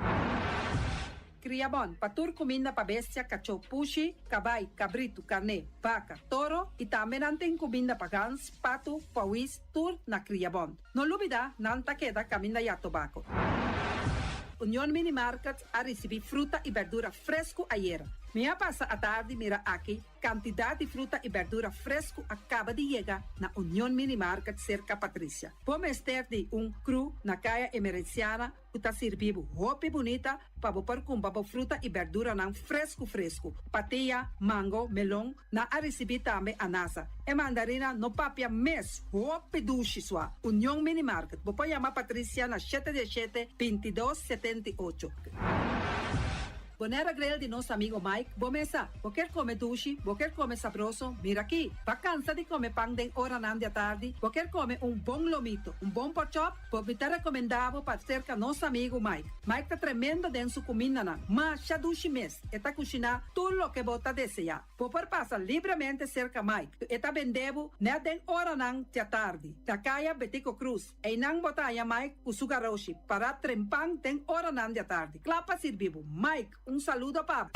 Criabon, patur comida para bestia, cachorro, pushi, cabay, cabrito, carne, vaca, toro e também tem comida para gans, pato, pauis, tur na Criabon. Não olvida, não ta queda caminha ya tobacco. União Mini Market a receber fruta e verdura fresco ayer. Minha passa a tarde mira aqui, quantidade de fruta e verdura fresco acaba de chegar na União Mini Market cerca Patrícia. Vamos ter de cru na caia emergenciana, que está servindo roupa bonita para pôr com fruta e verdura não fresco. Patia, mango, melão, na a receber também anasa. E mandarina no papia mês, roupa duche sua. União Mini Market. Vou chamar Patrícia na 717-2278. Bonera Grill de nosso amigo Mike. Bomesa, quer comer duche, quer comer sabroso, mira aqui. Vacança de comer pão de hora nan de tarde, quer comer bom lomito, bom pork chop, me tá recomendado para cerca nosso amigo Mike. Mike tá tremendo dentro sua comida nan, mas já duche mês, eta cozinhar tudo o que bota desejar. Popor passa livremente cerca Mike, eta vendendo na den hora nan de tarde. Da caia Betico Cruz, e nan botaya Mike o sugaroshi para trempang den hora nan de tarde. Clapa servivo, Mike. Saludo, Pab.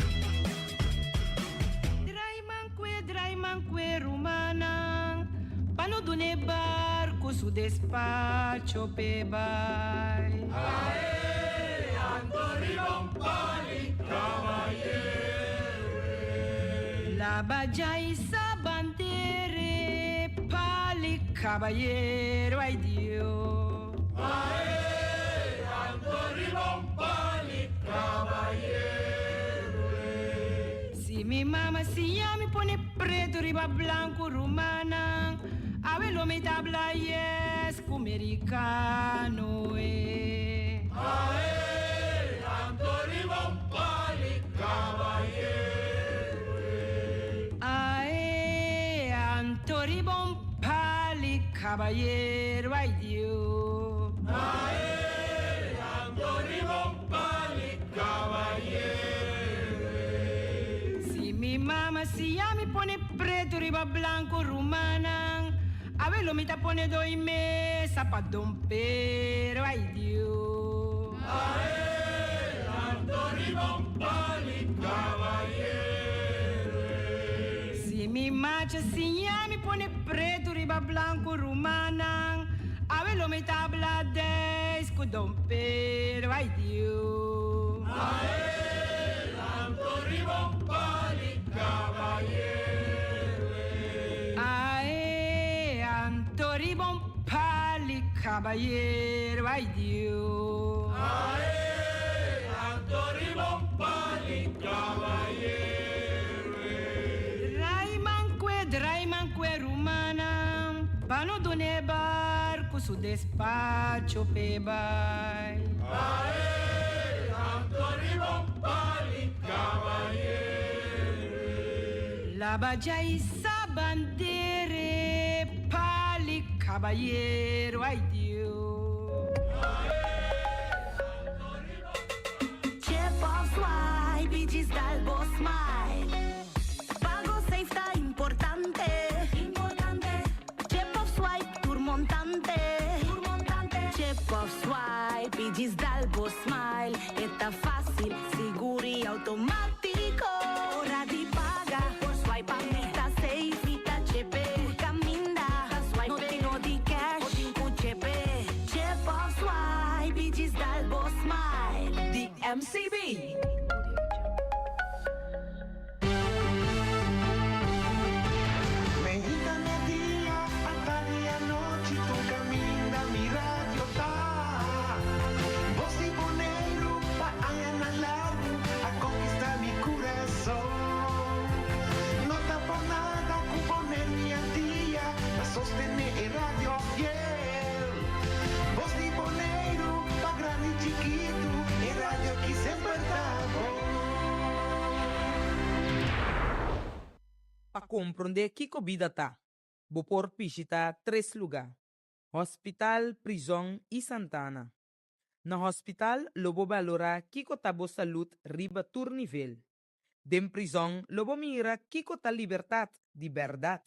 Drai manque rumana, pano dune barco su despacho pe bai. Ae, Antori Bompali, caballero. La bajai sa bandiere, pali caballero, ai Dio. Ae, Antori Bompali, caballero. Mi mama si mi pone preto riba blanco rumana, avelo mi tabla yes americano Ae, Antori Bompali, caballero. Ae, Antori Bompali, caballero, ai Dio. Ae, Antori Bompali, caballero. Mi mama si mi pone preto riba blanco rumana, avelo mi pone 2 mesi pa dompero, ai Dio. Ae, Antori Bompali, caballero. Si mi macha si mi pone preto riba blanco rumana, avelo mi tabla desco dompero, ai Dio. Ae, Antori Bompali, caballero. Ae, Antori Bompali, caballero, ai Dio. Ae, Antori Bompali, caballero. Drai manque rumana, pano dune barco su despacho pe bai. Ae, Antori Bompali, caballero. La bajai sa bandiere, pali caballero, ai Dio. Ce poți mai, bitches dal boss mai. Pago safe ta important montante. Chip of swipe, y diz dalbo smile. Está fácil, seguro y automático. Hora de pagar, por swipe a mí está safe, está chepe. Por caminda, swipe no tengo de cash, o tengo chepe. Chip of swipe, y diz dalbo smile. The MCB. Sostener el radio fiel. Voz de boleiro, pa grande e chiquito, el radio que sempre está Pa comprender que vida tá. Vou por visita 3 lugares. Hospital, prisão e Santana. Na hospital, lobo valora kiko tabo saúde riba tur nível. Dem prisão, lobo mira kiko ta liberdade de verdade.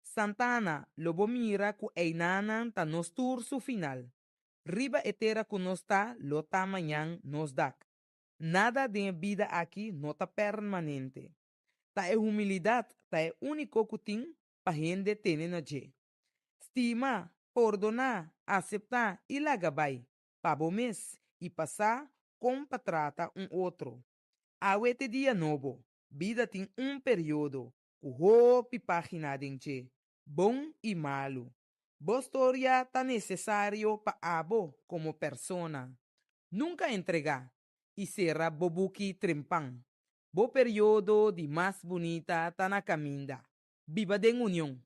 Santana, lobo mira ku einanan ta nos turso final. Riba etera ku nos ta, lo tamanhang nos dak. Nada de vida aqui não tá permanente. Ta é humildade, ta é único kuting pa gente tene na je. Estima, perdonar, aceitar e lagabay. Pabo mes e passar como pa trata outro. Awete dia novo, vida tem período. Hopi página denche, bom e malo. Bostoria tá necessário pa abo como persona. Nunca entregar e será bobuki trempang. Bo período de mais bonita tá na caminda. Viva den união.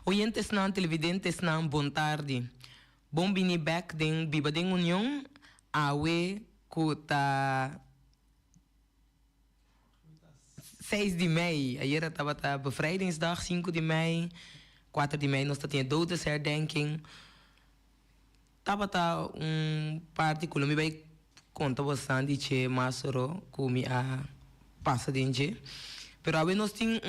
Oyentes na televidentes na bom tarde. Bom bini back den Viva den união. Awe kuta 6 de mei. Ayer estava a bevrijdingsdag, 5 de mei. 4 de mei, nós tínhamos dodesherdenking. Estava parte que me vai contar bastante que Masoro que a passa dentro. Pero agora nós temos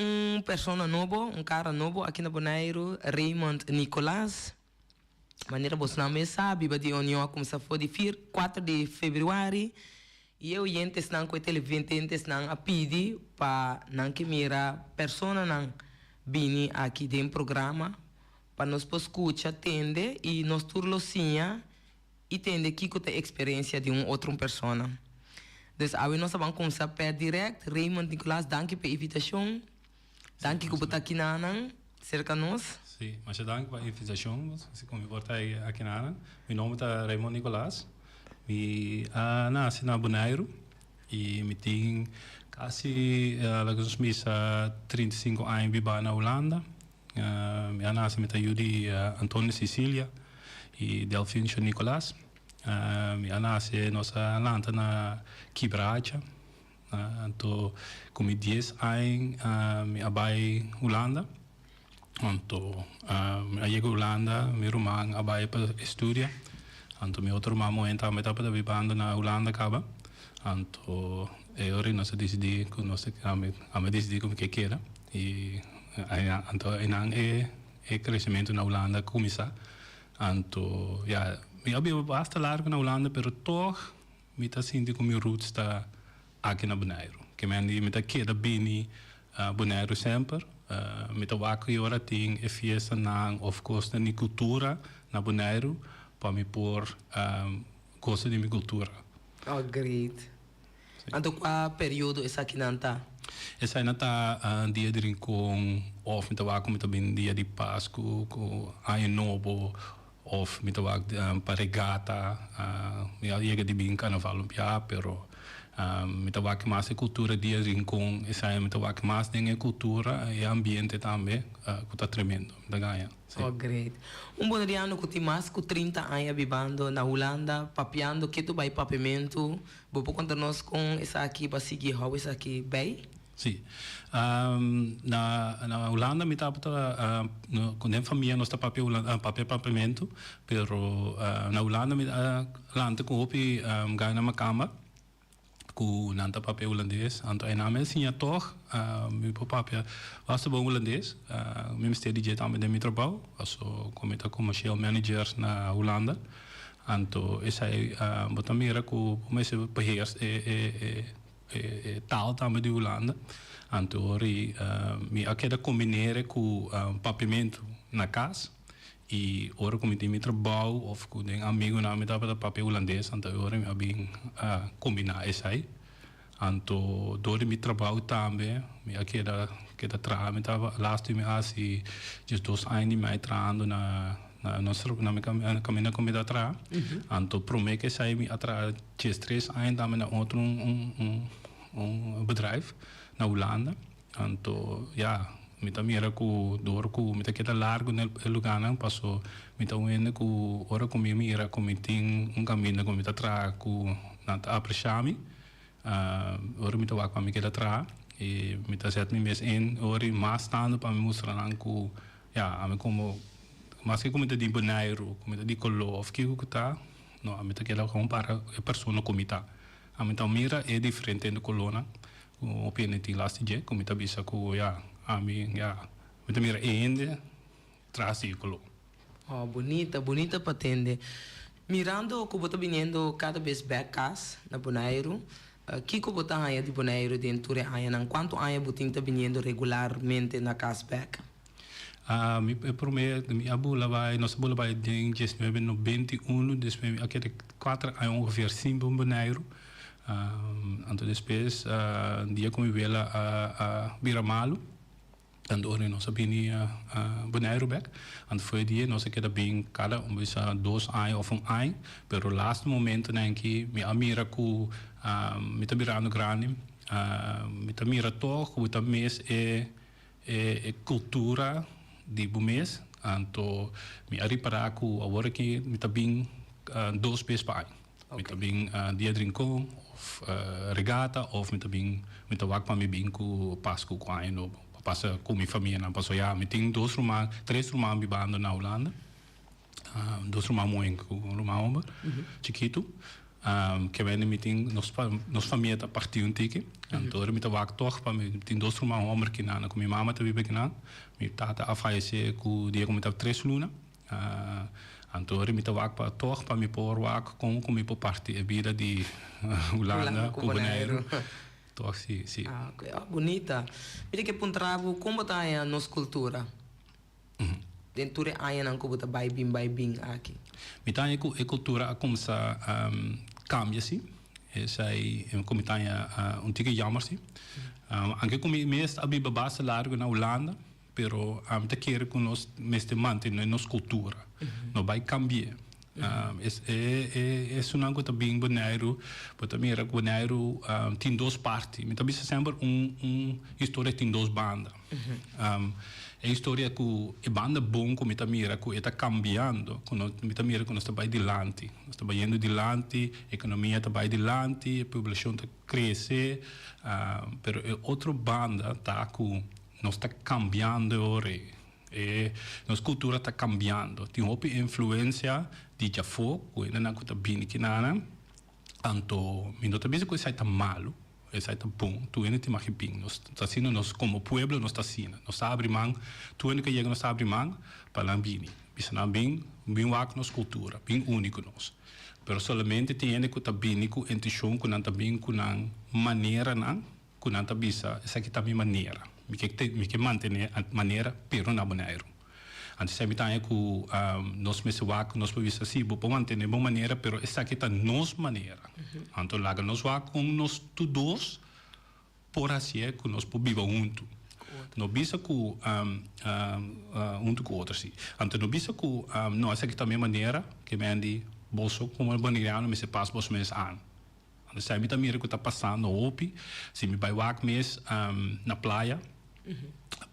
pessoa novo, cara novo aqui na Bonaire, Raymond Nicolás. Maneira você não me sabe, Viva de união começa a for de 4 de fevereiro. E eu entes não com televidentes não a pedir para não que mira persona não vini aqui dentro do programa para nós escutar, atender e nós turlocinha e entender que tem experiência de outra persona. Então, agora nós vamos começar per direct. Raymond Nicolás, danke pela invitação. Danke que você aqui na cerca nós. Sim, mas danke pela invitação. Você como volta aqui na. Meu nome é Raymond Nicolás. Eu nasci na Bonaire e eu tenho quase 35 anos vivendo na Holanda. Eu nasci com Antônio Cecília e Delfim Nicolás. Eu nasci nossa landa na Quebracha. Então, com 10 anos, eu vai Holanda. Então, eu cheguei à Holanda, meu irmão vai para estudar. Então, meu outro irmão também estava vivendo na Holanda, acaba. Então, eu nós decidi que nós decidi como que queira e então é crescimento na Holanda começar. Então, já eu vivo bastante largo na Holanda, mas toch me tá sentindo que meu roots está aqui na Bonaire. Que me tá queda bem Bonaire sempre. Me tá wakker e ora tem e fiesta na of course na cultura na Bonaire. Para me pôr gosto de minha cultura. Oh, great. Então, qual período é aqui na Anta? Essa ainda está dia de rincón, ou me estava como também dia de Páscoa, com Ano Novo, ou me estava para regata, eu ia de bem carnaval, pero me estava que mais cultura dia de rincón, essa aí me estava que mais tem cultura e ambiente também, que está tremendo, da ganha. Oh, great. Bom dia, que tem mais de 30 anos vivendo na Holanda, papiando, que tu vai papamento. Vou contar-nos com essa aqui, para seguir, how essa aqui, bem? Sim. Na Holanda, me estava com a família, nós estamos papamento, pero na Holanda, me Holanda com o ganha uma cama, ku nanta papel holandês. Anto en naam sim toch, meu papel was bom holandês. Meu mistério de também de Mitrobouw, also como commercial manager na Holanda. Anto essa botamira ku comece beheers taal também de Holanda. Anto ori mi akeda combineren ku papimento na casa. E ora como tem Mitrobouw of ku den amigo na me dava papel holandês, anto ora me abing combinar essa aí. Anto door Mitrobouw também, me akeda tra me tava last me asi just 2 anos me traando na minha caminho como da tra. Anto promete que sai me atra 3 anos também na outro bedrijf na Holanda. Anto ja mita mira ku door ku mita kita largo nel lugar não passou mita uende ku ora ku mira ku miting caminho ku mita tra ku nata apreciami ora mita wak pa mi kita tra e mita zet mi mes in ori mas stando pa mi mostrar ku ja ame como mas que como di Bonaire como di Colo of que ku ta no mita kita compara persona comita amita mira é diferente no colona o penalty last je como mita bisa ku ja Ami, ja, met meer eende, traciclo. Oh, bonita patente. Mirando que bota viniendo cada vez becas na Bonaire, Kiko bota aí de Bonaire dentro de aí, quanto aí botin tá viniendo regularmente na casback? Mi prometo, mi abula vai, nossa abula vai ding, just me no 21, dus me aquele 4 aí ongeveer 5 Bonaire. Anto depois dia como vela a Biramalo. Dan ori nossa binia Bonaire back. En foi dia nossa queda bem cada bisa 2 ai of 1 ai, pero last momento nanki mi amira ku mi tabirano grani, mi tamira toch u tames cultura di bumes, anto mi aripara ku agora que mi tabing 2 pes pa ai. Mi tabing dia drinkon of regata of mi tabing mi tawak pa mi bing ku pasku ku ai no. Passa com minha família, não passou já, me tem 3 irmãos vivendo na Holanda, 2 irmãos muito, um irmão chiquito, que vem me tem nossa família tá partindo tiki, então me tá vak toch para me tem 2 irmãos homens que na com minha mama tá vive aqui na, me tata a fazer com dia como tá 3 luna, então me tá vak para toch para me por vak com me por parte a vida de Holanda, com Bonaire. Toch, sim. Ah, okay. Bonita. Mira que puntrabo como tá aí a nossa cultura. Dentro de aí não como tá vai bem aqui. Mita a cultura começa cambia sim. Essa aí como tá tique jammer sim. Anche como mesmo a biba base largo na Holanda, pero te quer com nós mesmo manter nossa cultura. Não vai cambiar. É uma coisa bem Bonaire, porque mira Bonaire tem 2 partes. Então bisa sempre história tem 2 bandas. A história que a banda bom como mira que está cambiando, quando mira que nós está adiante, nós está indo adiante, a economia está adiante, a população está cresce, pero outra banda tá que nós está cambiando ora. Nossa cultura está cambiando. Tem uma influência de Jafo, que ainda não está bem aqui na Anto, mas não está bem que isso está malo, isso está bom. Tu ainda tem mais bem. Nós está sendo nós como povo, nós está sendo. Nós abre mão, tu ainda que chega nós abre mão para lá bem. Isso não bem wak nossa cultura, bem único nós. Pero solamente tem ainda que está bem com intenção, que não está bem com maneira não, que não está bisa, essa aqui também maneira. Me que manter a maneira pero na Bonaire. Antes sempre tá que nós meswak nós podemos assim, vou manter de boa maneira, pero essa aqui tá nossa maneira. Então lá nós wak com nós todos por assim é que nós podemos viver junto. Não bisa que junto com outros sim. Então não bisa que não essa aqui também maneira que me andi bolso como bonigano me se passa bolso mês ano. Sempre tá mira que tá passando opi, se me vai wak mês na praia.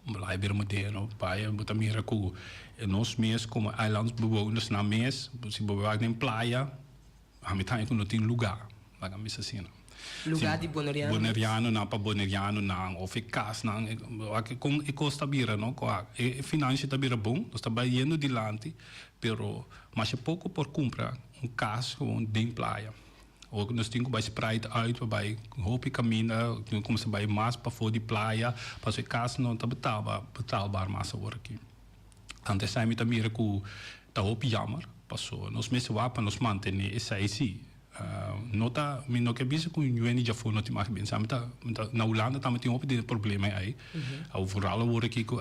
Lá é moderno, pai, botar mira que nós mesmos como islands bewoners na mês, se bewaak na praia, a mim tá que não tem lugar, lá que me assim. Lugar de boneriano. Boneriano na pa boneriano na of cas na com e costa bira não com a finança tá bira bom, nós tá indo adiante, pero mas é pouco por comprar casa com de praia. Ook nos tingo bij Sprite uit, waarbij hoop ik camina, nu komen ze bij Maas, voor die playa, pas ik kaas nog te betaalbaar massa worken. Dan zijn met Amerika dat hoop jammer, pas zo. Nos mensen wapen nos mantene is zij zie. Nota mi no ke bisa ku nyueni ja fono ti mag ben samta na Holanda ta met op die problemen ai. Au vooral word ik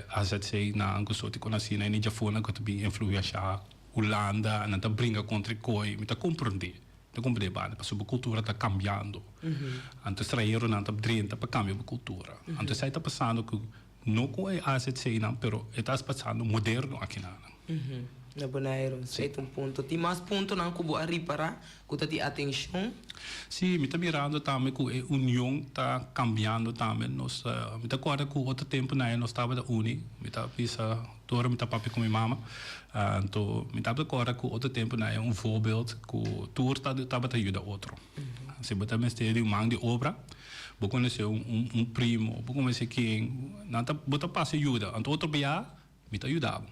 AZC na anko so ti conheci na ni ja fono ko to be influência Holanda en dan bringa contra coi met a comprender. De compreende bane, passo a cultura está cambiando. Antes traíram na top 30 para cambio a cultura. Antes está passando que não com a AZC não, pero está passando moderno aqui na. Na Bonaire, certo ponto. Tem mais ponto não que a reparar, que tá de atenção. Sim, me está mirando também que a união está cambiando também. Nós, me está agora que outro tempo na nós estava da uni, me está pisa, toda me está papi com minha mama. Então, me está agora que outro tempo na voorbeeld que tour estava te ajuda outro. Se botar mestre um man de obra, vou conhecer primo, vou conhecer quem, não tá botar passe ajuda. Então outro dia me está ajudando.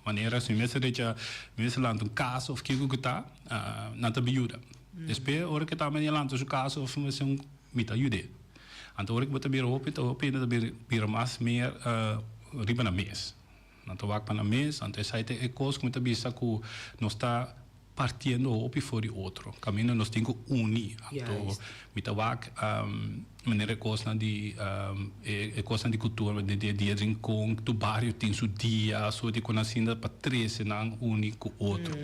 Wanneer ze mensen land een kaas of kiko geta, na te bijuda. Después hoor ik het aan mijn land dus kaas of mensen met ajude. En toen hoor ik wat er meer op het dat er mas meer riba na mes. Na te wak na mes, en toen zei ik koos met de bisa ku nos está partiendo op voor die outro. Camino nos tengo uni. Então met de wak meneer koos na die koos na die cultuur met die rincon, tu barrio tem su dia, so die conhecida patrese na uni ku outro.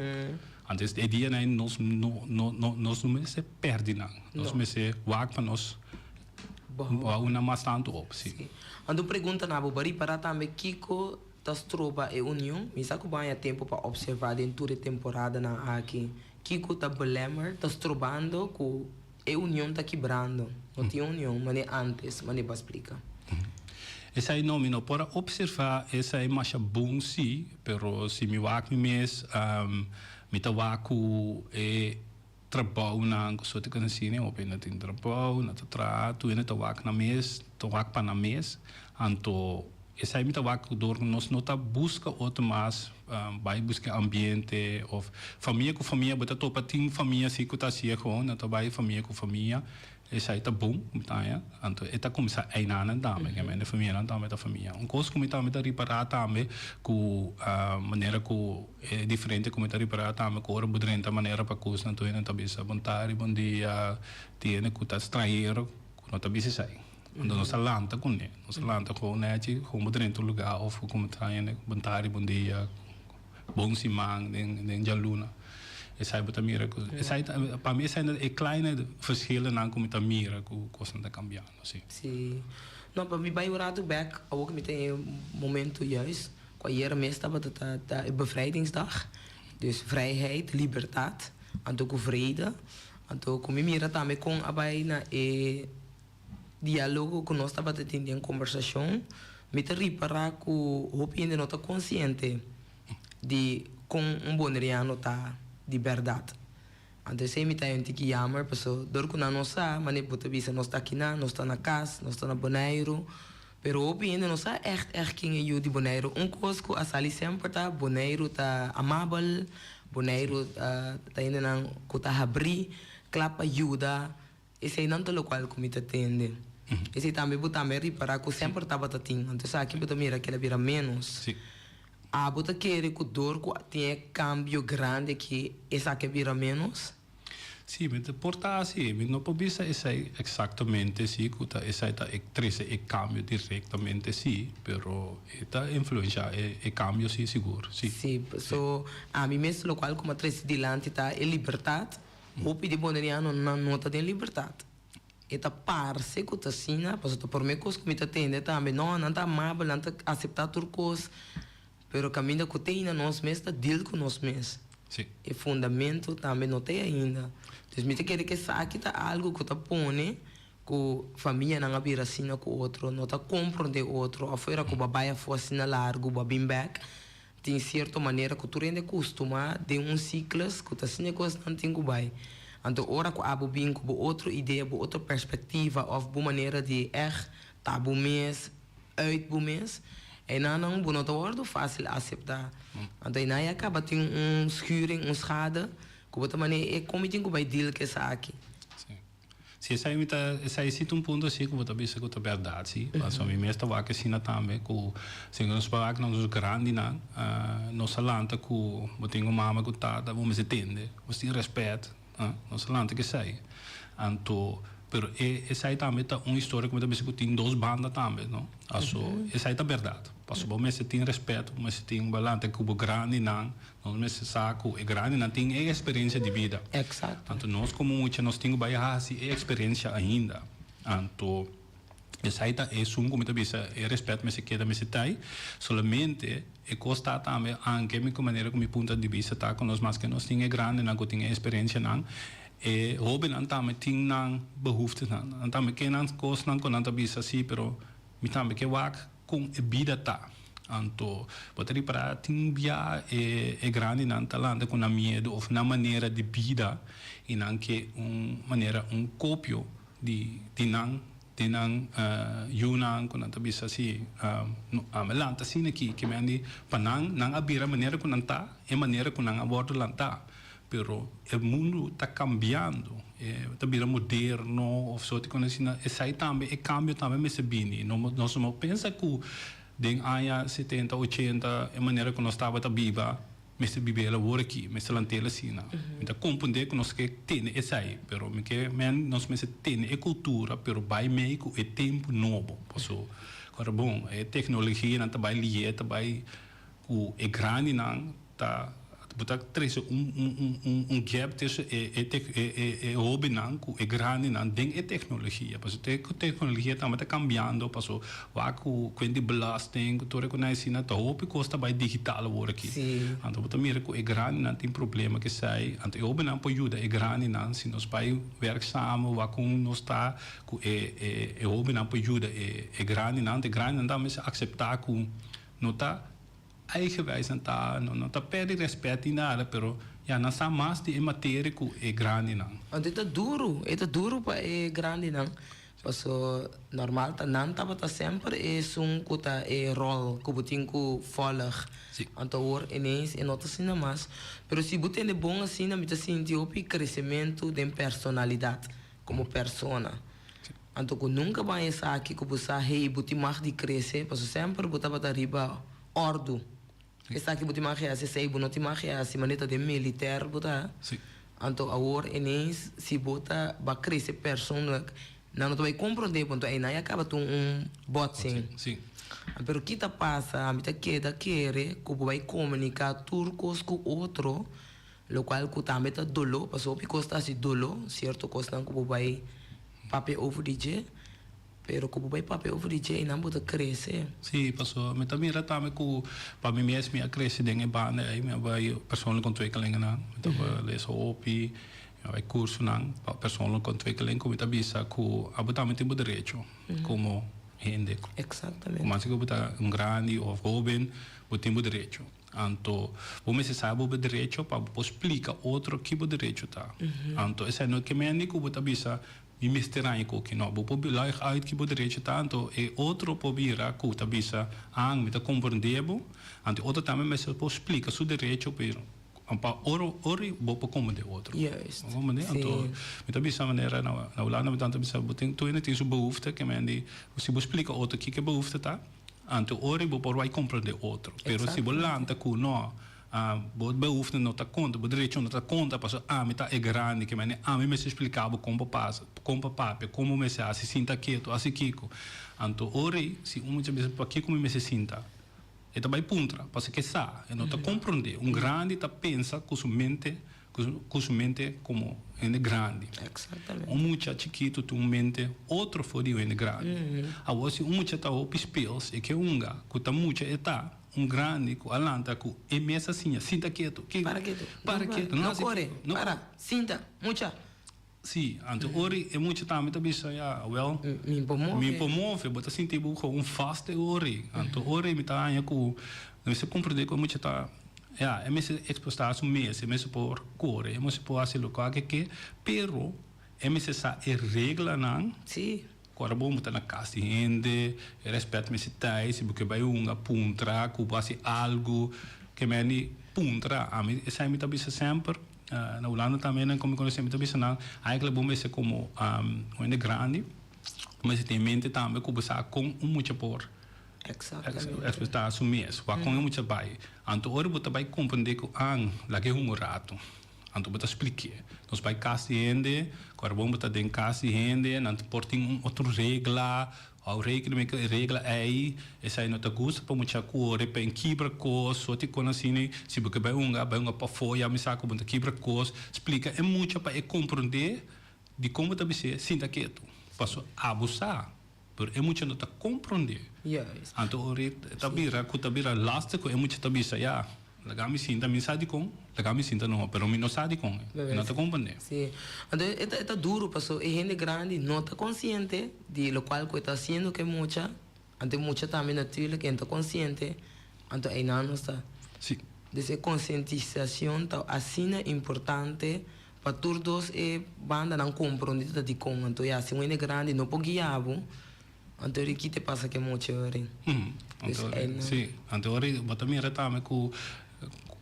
Antes de dia na nos não se perde na. Nos me se wak para nos una mais tanto op, sim. Ando pergunta na bobari para também Kiko das tropa e união, me saco banha tempo para observar dentro da temporada na aqui. Kiko tá belemmer, tá trobando com e união tá quebrando. Não tem união, mas antes, mas não explica. Essa aí não, não para observar, essa é mais bom sim, pero se me wak me mes, me tá waku e trabalho na so te kan sien op in het trabalho, na te trato, en te wak na mes, te wak pa na mes, anto essa aí me tá wak door nos nota busca outro mais, vai buscar ambiente of família com família, bota topa ting família se que tá se gewoon, na te vai família com família. Essa aí tá bom, tá ja. Anto eta começa a ina na dame, que a família na dame da família. Coisa como tá me tá reparar também, com maneira que é diferente como tá reparar também, com hora budrenta maneira para coisa na tua na tabisa, bom dia, tiene que tá estrangeiro, não tá bisa sai. Quando nós lanta com né, nós lanta com né, como budrenta lugar of como tá né, bom dia, bom simang, den jaluna. Essa é mira, para mim são kleine verschillen na como tá mira, com coisa tá cambiando, sim. Sim. Não, para mim vai o rato back, ook met een momento juist, qua hier meestal wat het bevrijdingsdag, dus vrijheid, libertad, en ook vrede, en ook mira também com abai na diálogo com nós estava tendo uma conversação, me te reparar que o ainda não está consciente de com boneriano tá de verdade. Antes se me tá um tiki jammer, pessoal, dor que não sabe, mas nem pode bisa nós tá aqui na, nós tá na casa, nós tá na Bonaire, pero hoje ainda não sabe echt quem é o de Bonaire. Coisa que a Sally sempre tá, Bonaire tá amável, Bonaire tá ainda não que tá abrir, clapa ajuda, esse é não todo local que me tá tende. Esse também botar me reparar que sempre tava tá tinha, antes aqui botar mira que ela vira menos. Sim. A bota querer que dor que tem cambio grande que essa que vira menos. Sim, mas porta assim, mas não pode ser exatamente sim, que essa está treze e cambio diretamente sim, pero esta influência é cambio sim seguro, sim. Sim, so a mim mesmo local como treze dilante tá é liberdade, o pedi boneriano não nota de liberdade. Eta parse que tá assim, né? Porque por mim coisa que me tá tendo também não tá amável, não tá aceitar tudo coisa. Pero caminho que tem na nós mesmos, deal com nós mesmos. Sim. E fundamento também não tem ainda. Então, me quer que saque tá algo que tá põe, que família não abrir assim com o outro, não tá compreender o outro, afuera que o babai fosse na largo, o babim back, tem certa maneira que tu rende costuma de ciclos que tá assim coisa não tem que vai. Então, ora que abo bem com outra ideia, outra perspectiva, of boa maneira de tá bom mês, uit bom mês. En dan não te worden fácil aceitar. Want daarna acaba tem schuring, schade, Kubo mani e committee ko by deal que sa aqui. Se sai sit um ponto assim que você pensa que é verdade, sim. Mas a mim mesmo vai que sim também que se nós falar que nós grande na nossa lanta que eu tenho mama que tata, vamos entender, você respeito, nossa lanta que sai. Anto pero sai também tá uma história que eu penso que tem duas bandas também, não? Also, sai tá verdade. Passo bom, mas tem respeito, mas tem balante que o grande não, nós saco é grande não tem experiência de vida. Exato. Então nós como muito nós temos baixa experiência ainda. Então essa aí é sum como também é respeito, mas se queda mas tai solamente é custa também anche me como maneira como ponto de vista tá com nós mas que nós tem grande não que tem experiência não e hoben an também tem não behoefte não também que não cost não com não também assim pero me também que wak com a vida tá. Então, bateria para tinha é grande não talento com a medo ou na maneira de vida e não que maneira cópio de não Yunnan com a tabisa assim a melanta assim aqui que me andi panang não abrir maneira com anta é maneira com não abordo lanta pero o mundo está cambiando está virando moderno ou só te conhece essa aí também é cambio também me se bini nós não pensa que den anos 70 80 a maneira que nós estava tá viva me se viver ela agora aqui me se lantela assim não então compreender que nós que tem essa aí pero me que nós me se tem é cultura pero vai meio que é tempo novo posso agora bom é tecnologia não tá vai lier tá vai o é grande não tá botar três gap tussen hobby não é grande não tem é tecnologia parce que tecnologia também está cambiando parce que vai com quando belasting tu reconhece na tua hobby custa vai digital agora aqui então botar mira que é grande não tem problema que sai então hobby não pode ajudar é grande não se nós vai werkzaam vai com nós tá é hobby não pode ajudar é grande não também se aceitar que não tá eigenwijs en não tá perde respeito em nada, pero já não sabe mais de matéria que é grande não. Então é duro para é grande não. Passo normal tá não tá sempre é que tá é rol que botin que follow. Então or ineens e nota assim mais, pero se botin de bom assim na me sentir o crescimento de personalidade como persona. Então que nunca vai estar aqui que você hey botin mais de crescer, passo sempre botar para riba ordo. Está aqui botar mais assim, sei botar mais assim, maneta de militar botar. Então agora ineens se botar vai crescer persona não vai compreender ponto aí não acaba tu botsing. Sim. Pero que tá passa a mita queda querer que vai comunicar turcos com outro, lo qual que também tá dolo, passou que costa assim dolo, certo costa que vai papel over DJ. Pero como vai papel over DJ não pode crescer. Sim, passou. Mas também era também que para mim mesmo a crescer dentro da banda aí me vai persoonlijke ontwikkeling na, então lees op, vai curso na persoonlijke ontwikkeling como tá bisa que abutamente tem direito como gente. Exatamente. Como se que botar grande ou jovem, botem direito. Então, você sabe o direito para explicar outro que o direito tá. Então, essa não é que me anico botar bisa e misturar com que não, vou publicar aí que o direito tanto é outro pobira que tá bisa me tá compreendendo, então outro também me se pode explicar o direito pero ampa ori vou como de outro. Yes. Como né? Então, me tá bisa maneira na Holanda me tanto bisa botem tu ainda tem sua behoefte que me andi, se vou explicar outro que behoefte tá, então ori vou por vai compreender outro, pero se vou lanta que não bod behoefte não tá conta, bod direito não tá conta, passo me tá é grande que me se explicava como passa, como me se sinta quieto, assim kiko. Então ori se muitas vezes para que como me se sinta, é também puntra, passo que sa, não tá compreender, grande tá pensa com sua mente como é grande. Exatamente. Mucha chiquito tu mente, outro foi de grande. Agora se mucha tá op spells, é que que tá mucha eta grande com alanta com é mesa assim, sinta quieto. Para quieto. Não corre. Para, sinta, mucha. Sim, então ori é muito também tá bisa well. Me promove, bota assim tipo com fast ori. Então ori me tá aí com não se compreender com muito tá é me expostar a mês, é me por corre, é me por assim local que pero é me sa é regra não. Sim. Agora bom botar na casa de gente, respeito me se tá, se porque vai puntra, que passe algo que me puntra, a mim essa me tá bisa sempre na Holanda também, como conhecemos também, eigenlijk bom ser como um grande, mas tem mente também que você com muito por. Exatamente. Está assumir, vai com muito bem. Então, ora você vai compreender que lá que é rato. Então, você explica. Nós vai casa gente, quando bom você tem casa gente, não tem outra regra. A regra é aí, essa aí não te gosta para muita coisa, para quebrar coisas, só te conhece, se você vai para fora, me saca para quebrar coisas, explica, é muito para compreender de como você se sinta quieto, para abusar, mas é muito não te compreender. Então, tabira elástico, é muito tabisa, já, legal me sinta, me sabe com, legal me sinta não, mas me não sabe com, não te compreender. Sim, então é duro, porque é gente grande, não está consciente de lo qual que está haciendo que mucha, então mucha também natuurlijk que está consciente, então é não está. Sim. Dessa conscientização está assim é importante para todos e banda não compreender de como, então é assim, é grande, não pode guiar, então é que te passa que mucha hora. Sim, então hora, bota mira também com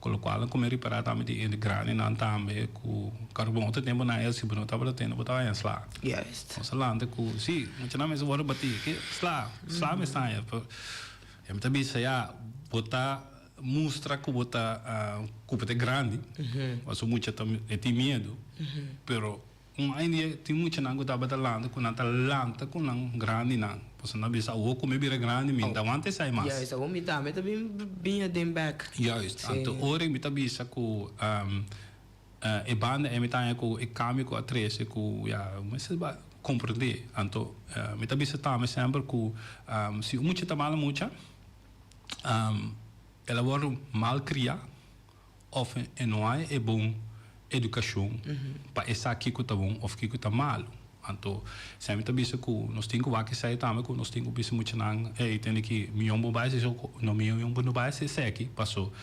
con quale come riparata di grani nan tambe ku carbon te tempo na el si bono tabla tendo bota en sla. Yes. Salante ku si, mucha na me so wor bati ke sla me sta ya. Em tabi sa ya bota mostra que bota culpa grande. Mas mucha é tem medo. Pero ainda tem muita nango taba talando com na talanta com nan grande nan. Pois não bisa o como bira grande minta antes sai mais. Yes, o minta meta bem dem back. Juist. Anto ore mita bisa ku e banda e mita ku e cambio ku atrese ku ja, mas ba compreender. Anto mita bisa tama sempre ku se muita tamala muita ela wordt mal criar of não é bom educação para essa que tá bom ou que tá mal. Anto sempre tá bisa ku nós temos que sair também ku nós temos bisa muito nang tem que milhão bobais isso não milhão bobais é aqui passou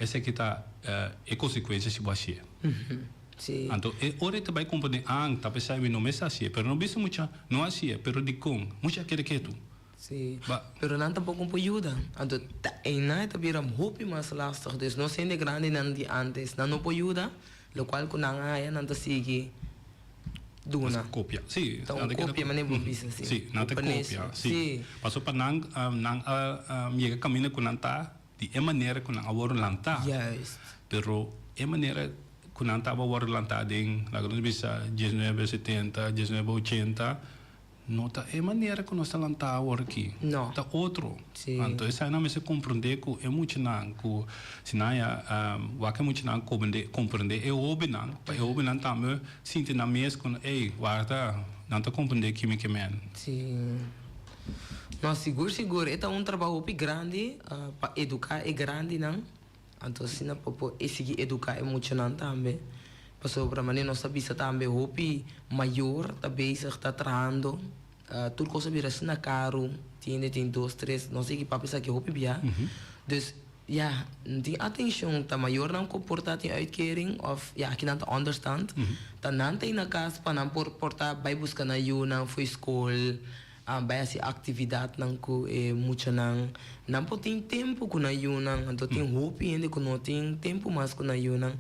esse aqui tá é consequência se você sim anto ora também compreender tá pensando não é assim pero não bisa muito não assim pero de com muito aquele que tu sim pero não tampoco com ajuda anto em nada tá vira muito mais lastig dus não sendo grande nan de antes não ajuda lo qual ku nang ay nan ta sige Duna. Copia. Sì, então copia mas nem bom bisa sim. Sì, não tem copia. Sì. Passou para nang minha caminho com nanta de maneira com a word lanta. Yes. Pero maneira com nanta a word lanta ding, lá quando bisa 1970, 1980 nota maneira que nós lanta a word aqui. Não. Tá outro. Sim. Então essa não me se compreender que é muito não que se não o que muito não compreender é obinan também sinto na mês com guarda não tá compreender quimicamente. Sim. Não seguro é trabalho bem grande para educar é grande não. Então se não pode seguir educar é muito não também. Passou para mim nós sabia também hopi maior também está trabalhando tudo coisa vira assim na caro tem 2, 3 não sei que papo isso aqui hopi bia dus ja tem atenção tá maior não comportar tem uitkering of ja que não tá understand tá não tem na casa para não portar vai buscar na ajuda foi escola vai assim atividade não co muito não pode ter tempo com na ajuda então tem hopi ainda que não tem tempo mais com na ajuda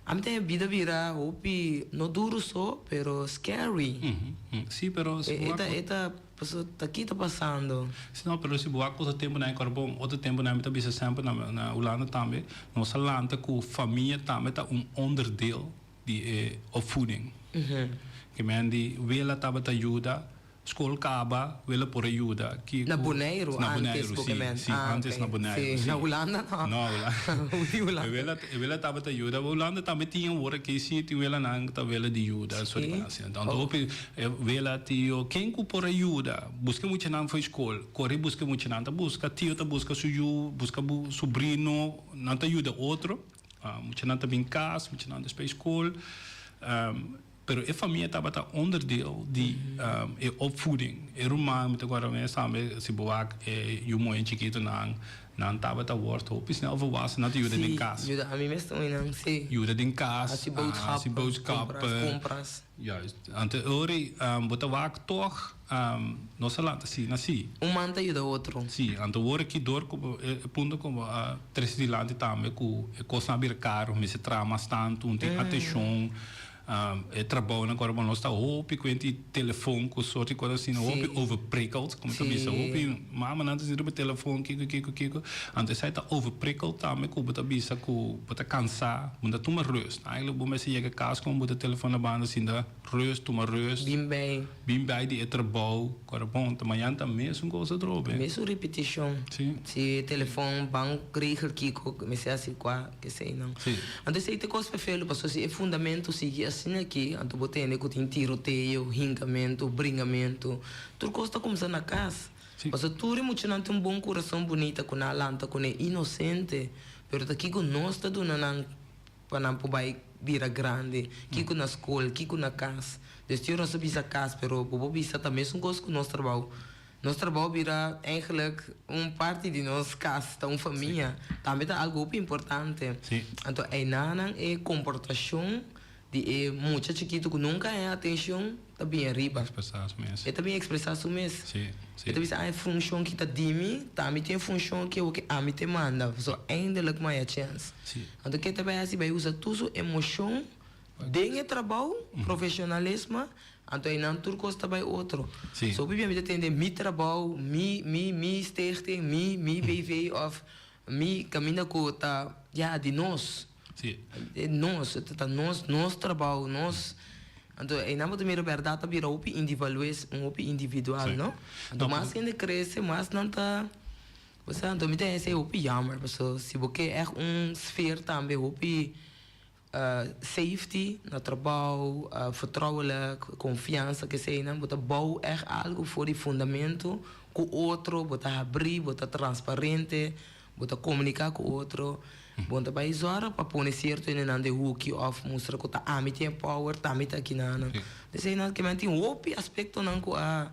a mim tem vida vira hopi no duro só pero scary sim pero eta pessoa tá aqui tá passando não pero se boa coisa tempo na carbon outro tempo na meta bisa sempre na Holanda também nossa landa com família também tá onderdeel de opvoeding que men die willen dat ajuda school acaba willen por ajuda que na Bonaire antes sim antes na Bonaire sim na Holanda não willen dat ajuda Holanda também tinha hora que se tu willen não tá willen de ajuda so de assim então hope willen tio quem que por ajuda busca muito não foi escola corre busca muito não tá busca tio tá busca sujo busca sobrinho não tá ajuda outro muito não tá bem casa muito não tá escola pero a família estava onderdeel de opvoeding. Rumah, agora mesmo sabe se boak e o moen chiquito nang Dan tabata wordt hoop je snel volwassen dat je in kaas. Juda, a mim mesmo não sei. Je in kaas. Als je boodschappen. Compras. Juist. En te ori, bota waak toch, no se laten zien, assim. Manta ajuda outro. Sim, en te hoor ik door, punto como tres di lanti também, que coisa abrir caro, me se trama tanto, tem atenção. Trabalho agora nós está hoop ik weet die telefoon com soort coisa assim hoop overprikkeld como tu disse hoop mama antes de ir telefoon kiko antes hij tá overprikkeld também com bota bisa com bota cansar bota toma rust eigenlijk bom se chega casa com bota telefoon na banda assim da rust toma rust bem bem die trabalho agora bom amanhã também é coisa drobe mesmo repetição se telefone banco regel kiko me se assim qua que sei não antes aí te coisa perfeito passou se é fundamento se assim aqui, anto botei né que tem tiroteio, ringamento, bringamento, tudo costa começar na casa. Mas tudo é muito não tem bom coração bonita com a lanta, com é inocente, pero daqui com nós tá do não para não poder vir grande, aqui com na escola, aqui com na casa. Desde eu não sabia a casa, pero bobo bisa também são coisas com nosso trabalho. Nosso trabalho vira eigenlijk parte de nossa casa, uma família. Também é algo importante. Então, a nana é comportação de muito chiquito que nunca é atenção também arriba. É também expressar o mesmo. É também a função que está de mim, também tem função que o que a mim te manda. Só eindelijk mais a chance. Então que também assim vai usar tudo emoção, dengue trabalho, profissionalismo. Então aí não tudo costa vai outro. Só bem me entender mi trabalho, mi stichting, mi BV of mi caminho que tá já de nós. Nós trabalho, nós. Então, em nome do meu verdade, vira individual, não? Então, mais ainda cresce, mais não tá. Você então me tem esse jammer, pessoal. Se você é sfeer também, safety no trabalho, vertrouwelijk, confiança, que sei não, você bouw algo voor die fundamento com o outro, você abrir, você transparente, você comunicar com o outro. Bom, tá bem zora para pôr certo e não de hook off mostra que tá a mim tem power tá me tá aqui na não desse não que mantém outro aspecto não com a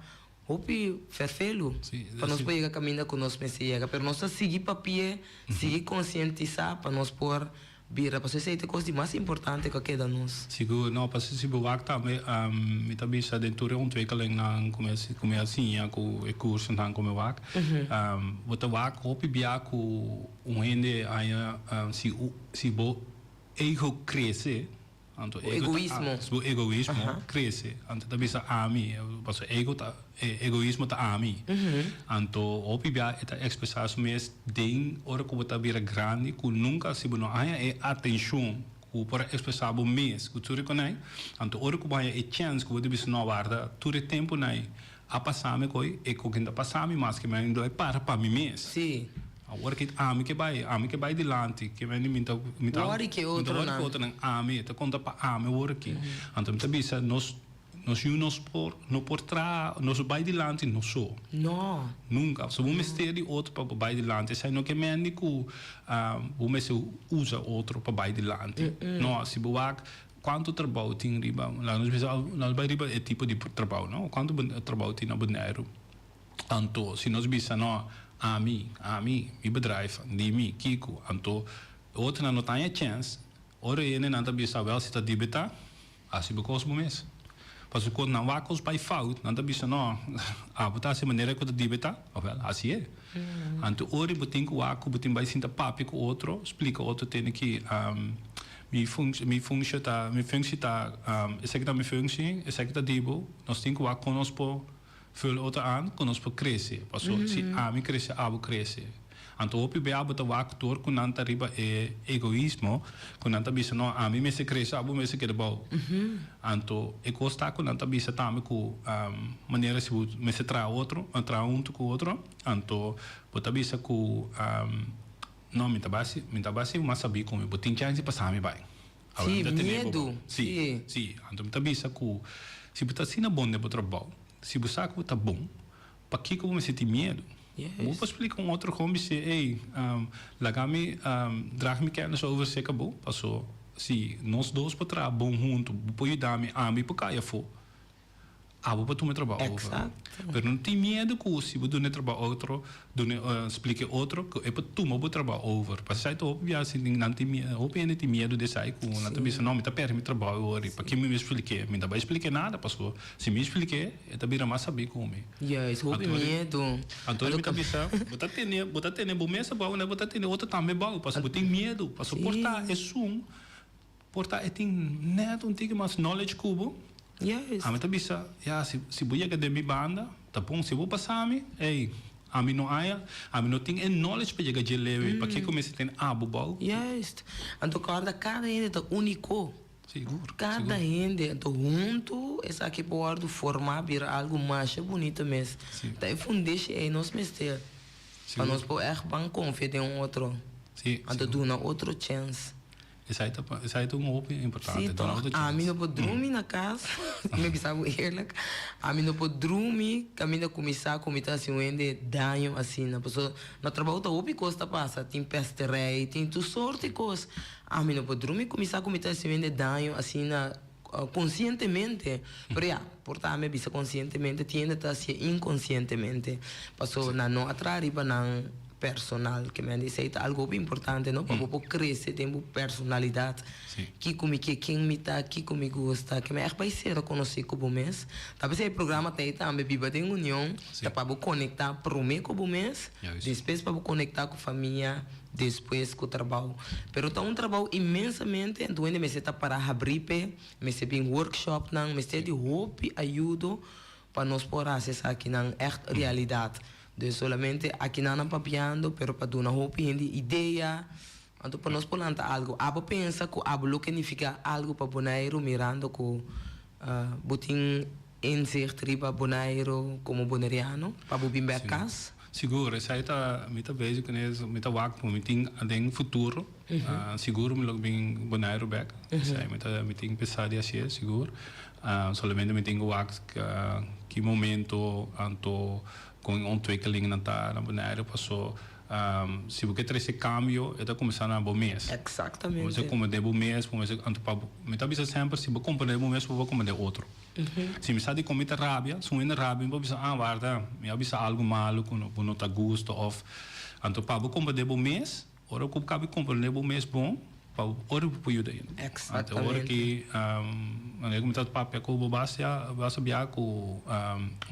outro ferfelo para nós poder caminhar com nós messias para nós seguir papel seguir conscientizar para nós pôr vira para você ter coisa mais importante que queda nós seguro não para se bewaakt também me também está dentro de ontwikkeling na como assim ja com o curso dan como waak wat de waak hoop bia com ende aí se bo ego cresce anto egoísmo cresce anto também sa ami passo egoísmo tá ami anto hoop bia eta expressar mes ding ora como tá vira grande que nunca se bono aí é atenção o para expressar o mês que tu reconhece anto ora como é chance que você bisa no guarda tudo tempo nai a passar me coi e com quem tá passar me mas que me ainda é para mim mês sim agora que ami que vai dilante que me minta ora que outro não ami tá conta para ami ora que anto me bisa nos no por trás, nos vai dilante não sou. Não. Nunca. Se vamos ter de outro para vai dilante, sai no que me que vamos usa outro para vai dilante. Não, se boa quanto trabalho tem riba, nós vai riba é tipo de trabalho, não? Quanto trabalho tem na Bonaire? Anto, se nós bisa não, a mim, mi bedrijf, de mim, Kiko, anto, outra não tem a chance. Ora ele não tá bisa wel se tá debita, assim becos mês. Parce que não vai com os pais fout, não tá bisa não, botar se maneira que o debita, assim é. Anto ora botin que o aco botin vai sinta papi com outro, explica outro tem que mi functie tá, essa que tá mi functie, essa que tá dibo, nós tem que o aco conosco vul outro aan, conosco cresce, parce que se a mi cresce, abo cresce. Anto opi be abo ta waktor kunanta riba egoísmo, kunanta bisa no a mi me se cresce, abo me se queda bom. Anto e costa kunanta bisa também com maneira se me se tra outro, tra com outro, anto bota bisa com não me tabasi mas sabi como botin chance passar me vai. Sim, medo. Sim. Anto me tabisa com se botar sina bom de trabalho, se buscar que tá bom, para que como me senti medo? Vou explicar outro como se ei, lagami drag-me kennis over zeker bo, passo se nós dois para bom junto, vou ajudar-me a mim para caia for. abo para tu me trabalho Exacto. pero não tem medo que se você não trabalha outro explique outro que é para tu me trabalho over para sair tu já assim não tem medo de sair com não tem não me tá perto me trabalho hoje para que me explique me não vai explicar nada passou se me explique é também mais saber como Yes, hoop medo. então me tá pensando botar ter bom mesa bom né botar ter outro também bom passou tem medo passou portar é sum portar é tem neto tem mais knowledge cubo. Yes. A mim tá bisa, ya se boia que de mi banda, tá bom, se vou passar me, ei, a mim não há, a mim não tem knowledge para chegar de leve, para que comece a ter bobal. Yes. Então cada gente tá único. Seguro. Cada gente, então junto, essa aqui pode formar vir algo mais bonito mesmo. Daí fundeixe é nós mestre. Para nós poder bem confiar em outro. Sim. Então dá uma outra chance. Isso aí é um pouco importante. Sim, então, a mim não pode dormir na casa, me pensava eerlijk. A mim não pode dormir, a mim não começar a cometer assim um dano assim, na pessoa, no trabalho tá ouve coisa passa, tem pesterei, tem tu sorte de coisas. A mim não pode dormir, começar a cometer assim um dano assim na conscientemente, pero ya, portar me bisa conscientemente, tiende a ser inconscientemente. Passou na não atrair para personal, que me dice algo importante, ¿no? Para poder crecer, tenho personalidade. Que comigo, quem me tá, que comigo gosta, que me é para ser conhecer como mês. Talvez esse programa tem também viva tem união, para conectar primeiro com o mês, depois para conectar com a família, depois com o trabalho. Pero tá trabalho imensamente, então ainda me está para abrir, me está bem workshop, não, me está de hope ajuda para nós poder acessar aqui na realidade. De solamente aqui não papiando, pero para dar uma ideia, então para nós plantar algo. Abo pensa que abo lo que significa algo para Bonaire, mirando que botin inserto riba Bonaire como bonaireano, para bobin becas. Seguro, isso aí tá muito bem com isso, muito vago, muito futuro. Seguro me logo bem Bonaire back. Isso aí muito pensar de assim, seguro. Solamente me tenho vago que momento anto com ontwikkeling na Bonaire passou se você ter esse cambio é começar na bom mês. Exatamente. Você como de bom mês, você anto para me tá bisa sempre se você comprar de bom mês, você vai comprar outro. Se me sabe com muita rabia, se uma rabia, você bisa guarda, me avisa algo malo com não tá gosto of anto para você comprar de bom mês, ora que cabe comprar de bom mês bom, para ora para ajuda aí. Exatamente. Ora que eu como tá papel com basta biar com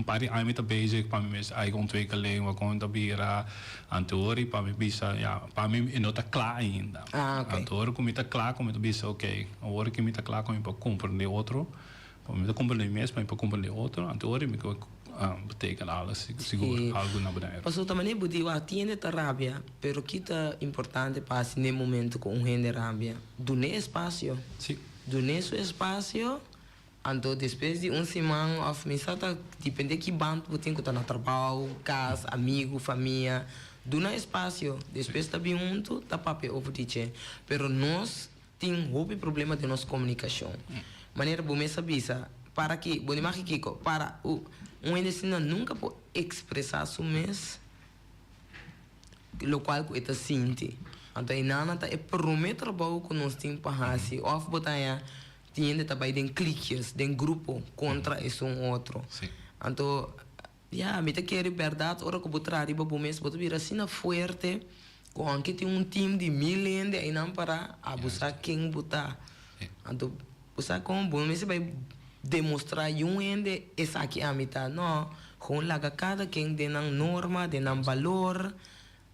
par de anos bezig para mim mesmo eigen ontwikkeling wat komt bira antori para mim bisa ja para mim não tá claro ainda. Antori como tá claro como tá bisa ok agora que me tá claro como para compreender outro para mim compreender mesmo para compreender outro antori me betekent alles seguro algo na Bonaire. Passou também budi wa tiene ta rabia, pero kita importante para nesse momento com gente rabia. Dune espaço. Sim. Dune seu espaço. Então depois de semana of misata depende que bando você tem que estar no trabalho, casa, amigo, família. Dune espaço. Depois tá bem junto, tá papel over teacher. Pero nós tem houve problema de nossa comunicação. Maneira bom sabisa para que bom mais que para ensina nunca pode expressar seu mês, o qual ele sente. Então, nada é prometer trabalho que nós temos para fazer. Ou botar tiende também tem cliques, tem grupo contra esse outro. Então, me te quer verdade, ora que botar arriba bom mês, botar vir assim na forte, com que tem time de 1000 ende aí não para abusar quem botar. Então, usar como bom mês vai demonstrar um ende essa aqui a mitad não com laga cada quem de nan norma de nan valor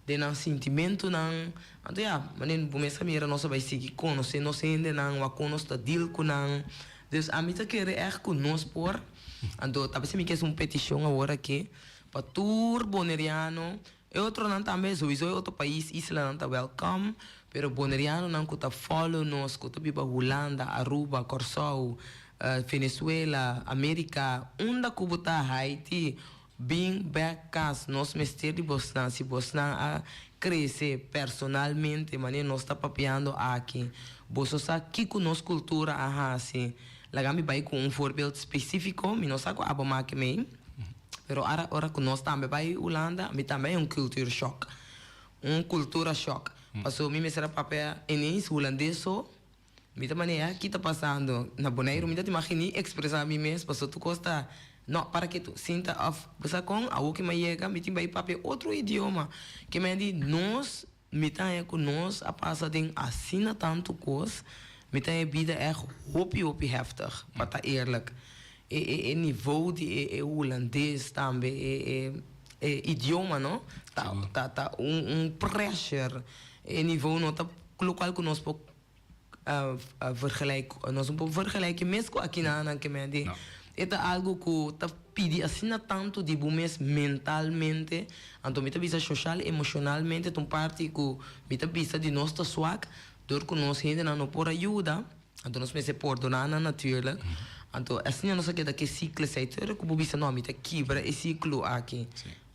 de nan sentimento nan então manen bom essa mira nossa vai seguir conhecer nós ende nan wa conosco deal com nan dus a mitad quer conosco por então talvez me quer petição agora que para tour bonaireano e outro não também sowieso outro país isla não tá welcome pero bonaireano não que tá follow nós que tá biba Holanda Aruba Curaçao Venezuela, América, onde Cuba Haiti, bem becas, nós mestre de Bosna, se Bosna a crescer personalmente, mas nós está papiando aqui. Você sabe que com nossa cultura a assim, lá me vai com forbeeld específico, me não sabe a bomba que me, pero ora que nós também vai Holanda, me também culture shock, cultura shock. Passou me será papel em holandês só. Mita maneira que está passando na Bonaire, mita te imagine expressar a mim mesmo, passou tu costa No, para que tu sinta of basa com a o que me llega, me tem vai papel outro idioma. Que me di nós, me tá com nós a passa de assina tanto coisa, me tá vida é hopi heftig, para tá eerlijk. E niveau de holandês também, idioma, não? Tá pressure, niveau não tá local que nós pouco vergelijken, nós um pouco vergelijken mesmo aqui na que me di. É algo que tá pedi assim tanto de bumes mentalmente, então me tá bisa social, emocionalmente, então parte que me tá bisa de nós tá swak, door que nós ainda não por ajuda, então nós me se perdonar natuurlijk, então assim nós aqui daqui ciclo sai, então que bisa não me tá quebra esse ciclo aqui,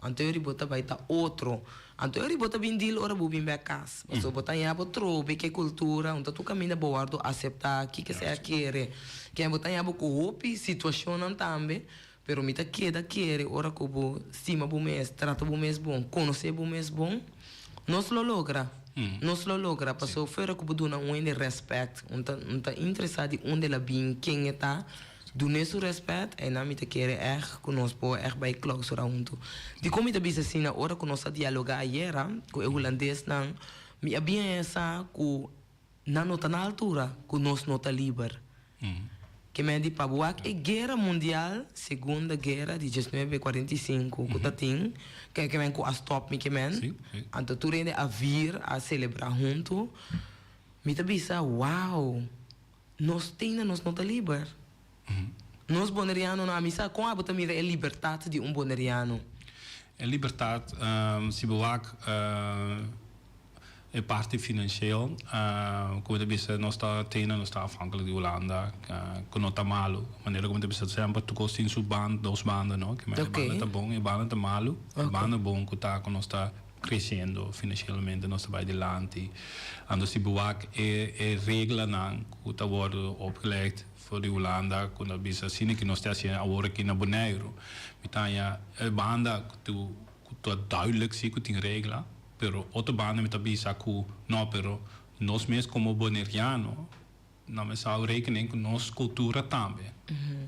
então eu bota vai tá outro. Então eu bota bem deal ora bubim becas, mas eu bota ya botro be que cultura, então tu caminha boardo aceitar que se quer, que é botar ya bo copi situação também, pero mita queda quer ora que bo cima bo mês, trata bo mês bom, conhecer bo mês bom, nós lo logra. Nós lo logra, passou fora que bo dona de respeito, tá interessado onde ela bem quem está. Doen isso respeito, e na mita quer que nós po bij klok zo raunto. Die kom je bisa sina ora que nós dialogar ayer, com o holandês não, me habia essa que na nota na altura, que nós nota livre. Que me di pabuak é guerra mundial, segunda guerra de 1945, que tá tem, que men com a stop me que men, então tu rende a vir a celebrar junto. Me tá bisa, wow, nós tem na nós nota livre. Nós boneriano na missa com a bota mira é liberdade de boneriano. É liberdade, se boak é parte financeira, como disse, nós está afhankelijk de Holanda, que não está malo, maneira como disse sempre tu gosta em sua banda, duas bandas, não, que mais banda está bom e banda está malo, banda bom que está quando está crescendo financeiramente, nós vai adiante, então se boak é regra não que está worden opgelegd. Voor de Holanda, quando bisa assim que nós temos agora aqui na Bonaire, mitanya banda que tu duidelijk zie que tem regra, pero outra banda mit bisa que não, pero nós mesmos como boneriano, não me sabe rekening com nossa cultura também.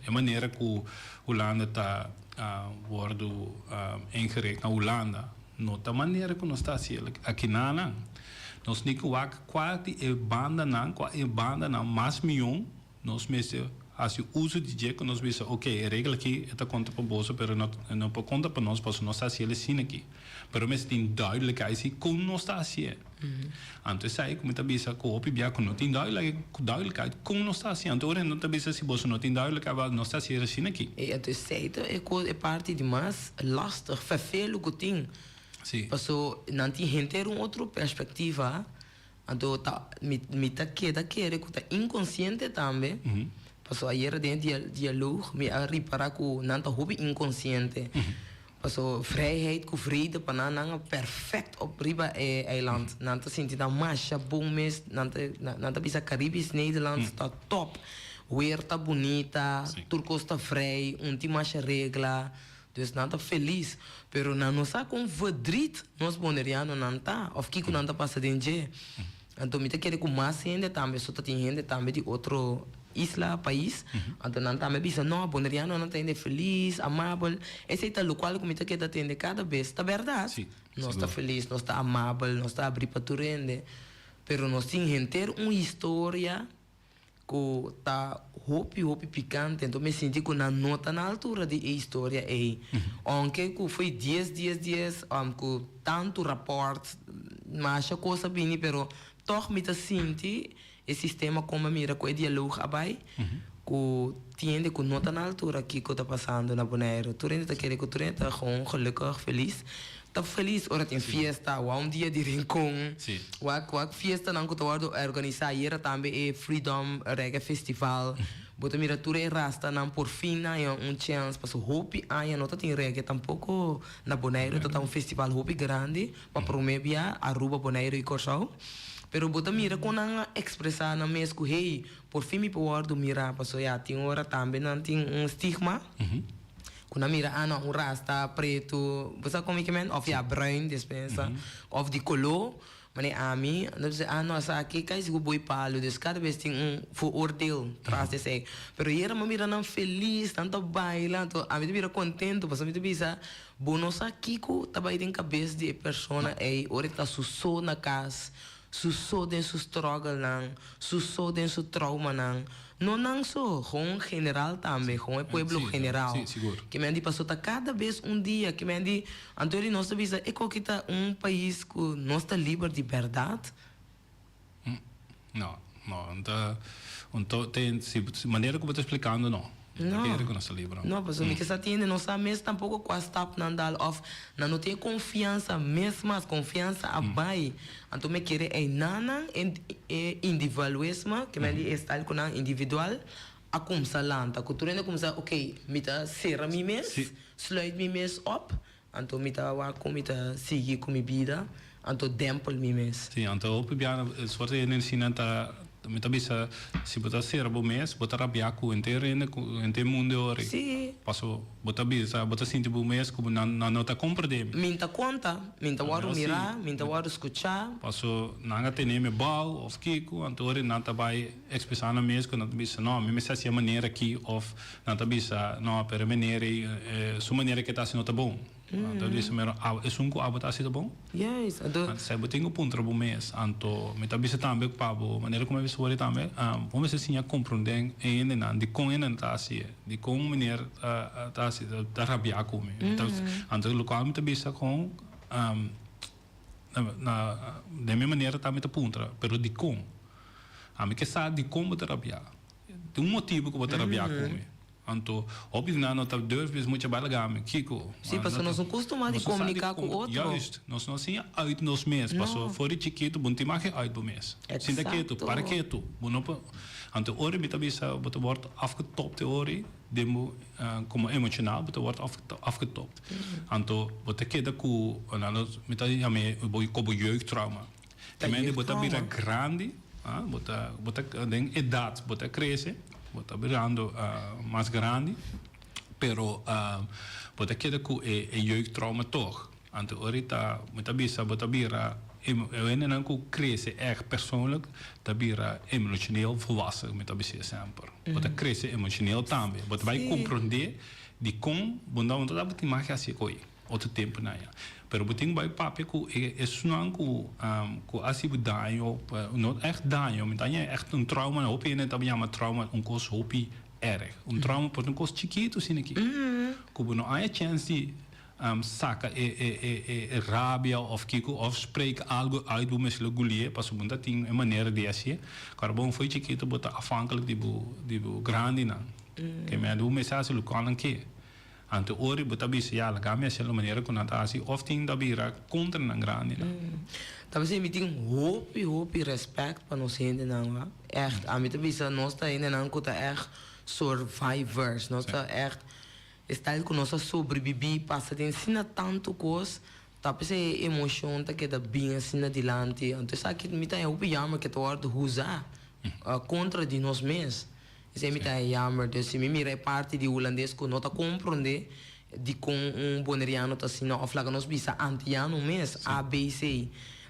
É maneira que Holanda tá worden ingericht na Holanda, nota maneira que nós tá assim aqui na nós nem qual banda não mais milhão nós mesmos assim uso de jeito que nós mesmos ok a regra aqui é conta para bolsa pero não para conta para nós posso nós assim ele sim aqui pero mas tem duidelijkheid assim como nós está assim então sai como está bisa com o pibia com não tem duidelijkheid como nós está assim então não está bisa se bolsa não tem duidelijkheid nós está assim aqui e então certo é parte de mais lastig vervelo que tem sim passou não tem gente outra perspectiva. Então, me tá queda que tá inconsciente também. Passou ayer dentro do diálogo, me a reparar que não tá hobby inconsciente. Passou vrijheid, que vrede para não perfeito op riba eiland. Não tá sentindo mais bom mês, não tá bisa Caribes Nederland tá top. Weer tá bonita, turcos tá vrij, tem mais regra. Dus não tá feliz, pero não sabe com verdriet, nós boneriano não tá, of que não tá passando em dia. Então, me quer com mais gente também, só tem gente também de outro isla, país. Então, não também bisa, não, boneriano não tem feliz, amável. Esse é o local que me quer atender cada vez, tá verdade? Nós tá feliz, nós tá amável, nós tá abrir para tu rende. Pero nós tem gente uma história que tá hopi picante, então me senti que não nota na altura de história aí. Aunque que foi 10 dias, que tanto rapport, mas a coisa bem, pero toch me senti o sistema como mira com o diálogo abai, que tiende que nota na altura que está passando na Bonaire. Tu rende tá querendo que tu rende tá gelukkig, feliz. Tá feliz, ora tem fiesta, ou dia de rincón. Wak fiesta não que tu organizar era também Freedom Reggae Festival. Bota mira tu rasta não por fim na chance, passo hopi aí não tem reggae tampouco na Bonaire, tá festival hopi grande para promover Aruba Bonaire e Corsau. Pero bota mira com não expressar na mesmo hey, por fim me pode mira, passo já tem hora também não tem stigma. Quando mira rasta preto, você como que men of bruin dispensa of de color, Meneer Ami, dan zei ano sa akin kaya sigo boy palo, dus cada vez tem vooroordeel tras de zij. Pero hier maar mira dan feliz, tanto baila, to a mí te mira contento, pues a mí te bisa bonos aqui ko tabay din cabeça de persona ay orita suso na kas, suso den su struggle nang, suso den su trauma nang. No nang so, gewoon general também, gewoon pueblo general. Sim, seguro. Que me andi passou cada vez dia, que me andi, Antônio nós visa, é que tá país com nós tá livre de verdade. Não, então tem maneira como eu estou explicando não. Não. Maneira que nós está livre. Não, pessoal, me que está tendo, não sabe mesmo tampouco quase tap nandal off, não tem confiança mesmo, mas confiança abai. Então me querer é nana individualismo, que me andi estar com individual. A começar lá, a cultura ainda começar, ok, me tá serra me mes, sluit me mes op, então me tá wa com me tá seguir com minha vida, então dempel me mes. Sim, então o piano, sorte ele ensina tá Mita bisa si bota ser bo mes, bota rabiaku ente mundo ori. Sim. Passo bota bisa, bota sinti bo mes como na nota compreende. Minta conta, minta waru mirar, minta waru escuchar. Passo nanga teneme bal of kiku, antori nata bai expressar na mes quando bisa não, me se a maneira aqui of nata bisa não per maneira su maneira que tá sendo tá bom. Então disse mero é um coabo tá sendo bom. Yes, ado. Se botinho ponto bo mes, anto me tá bisa também pabo, maneira como bisa ori também, como se sinha compreender ainda não, de com ainda tá assim, de com maneira tá assim, tá rabia como. Então anto local me tá bisa com de minha maneira também tá ponta, pero de com. A mim que sabe de como tá rabia. Tem motivo que botar rabia como. Anto, óbvio que não tá durves muito balagame, Kiko. Sim, passou nós não costumamos de comunicar com o outro. Juist, nós não assim uit nos mês, passou fora de chiquito, bom te mag uit do mês. Sinta quieto, para quieto, bonopo. Anto, ori bita bisa, bota wordt afgetopt ori, demo como emocional, bota wordt afgetopt. Anto, bota queda ku, nano, mita yame, boy kobo jeugdtrauma. Também bota bira grande, bota den edad, bota cresce. Bota virando mais grande, pero bota queda com jeugdtrauma toch. Ante orita, muita bisa bota bira, eu ainda não cresce persoonlijk, da bira emotioneel volwassen, muita bisa sempre. Bota cresce emotioneel também. Bota vai compreender de como, bunda bota bota imagem assim coi, outro tempo na ya. Pero beting bij papi is zo'n als je daño, not echt daño, met dan je echt een trauma, hoop je net dat je maar trauma, een kost hoop je erg. Een trauma wordt een kost chiquito zie ik. Kubo no aya chance die saca rabia of kiko of spreek algo uit hoe mensen gulie, pas op dat ding een manier die als je, carbon foi chiquito bota afhankelijk die bu grande na. Que me adu mensagem lo kan que ante ori bota bis ja la gamia se lo maneira con atasi of ting da bira contra na grande. Talvez eu me tenha hopi respect para nós ainda não, echt. A mim também se nós tá ainda não conta echt survivors, nós tá echt está com nossa sobreviver, passa de ensina tanto coisa, talvez é emoção tá que dá bem assim adiante. Então sabe que me tá é hopi jammer que tu hora usar contra de nós mesmos. Isso é muito jammer, dus me mira parte de holandês que não tá compreender de com boneriano tá assim, não, flaga nós bisa antiano mesmo, A, B, C,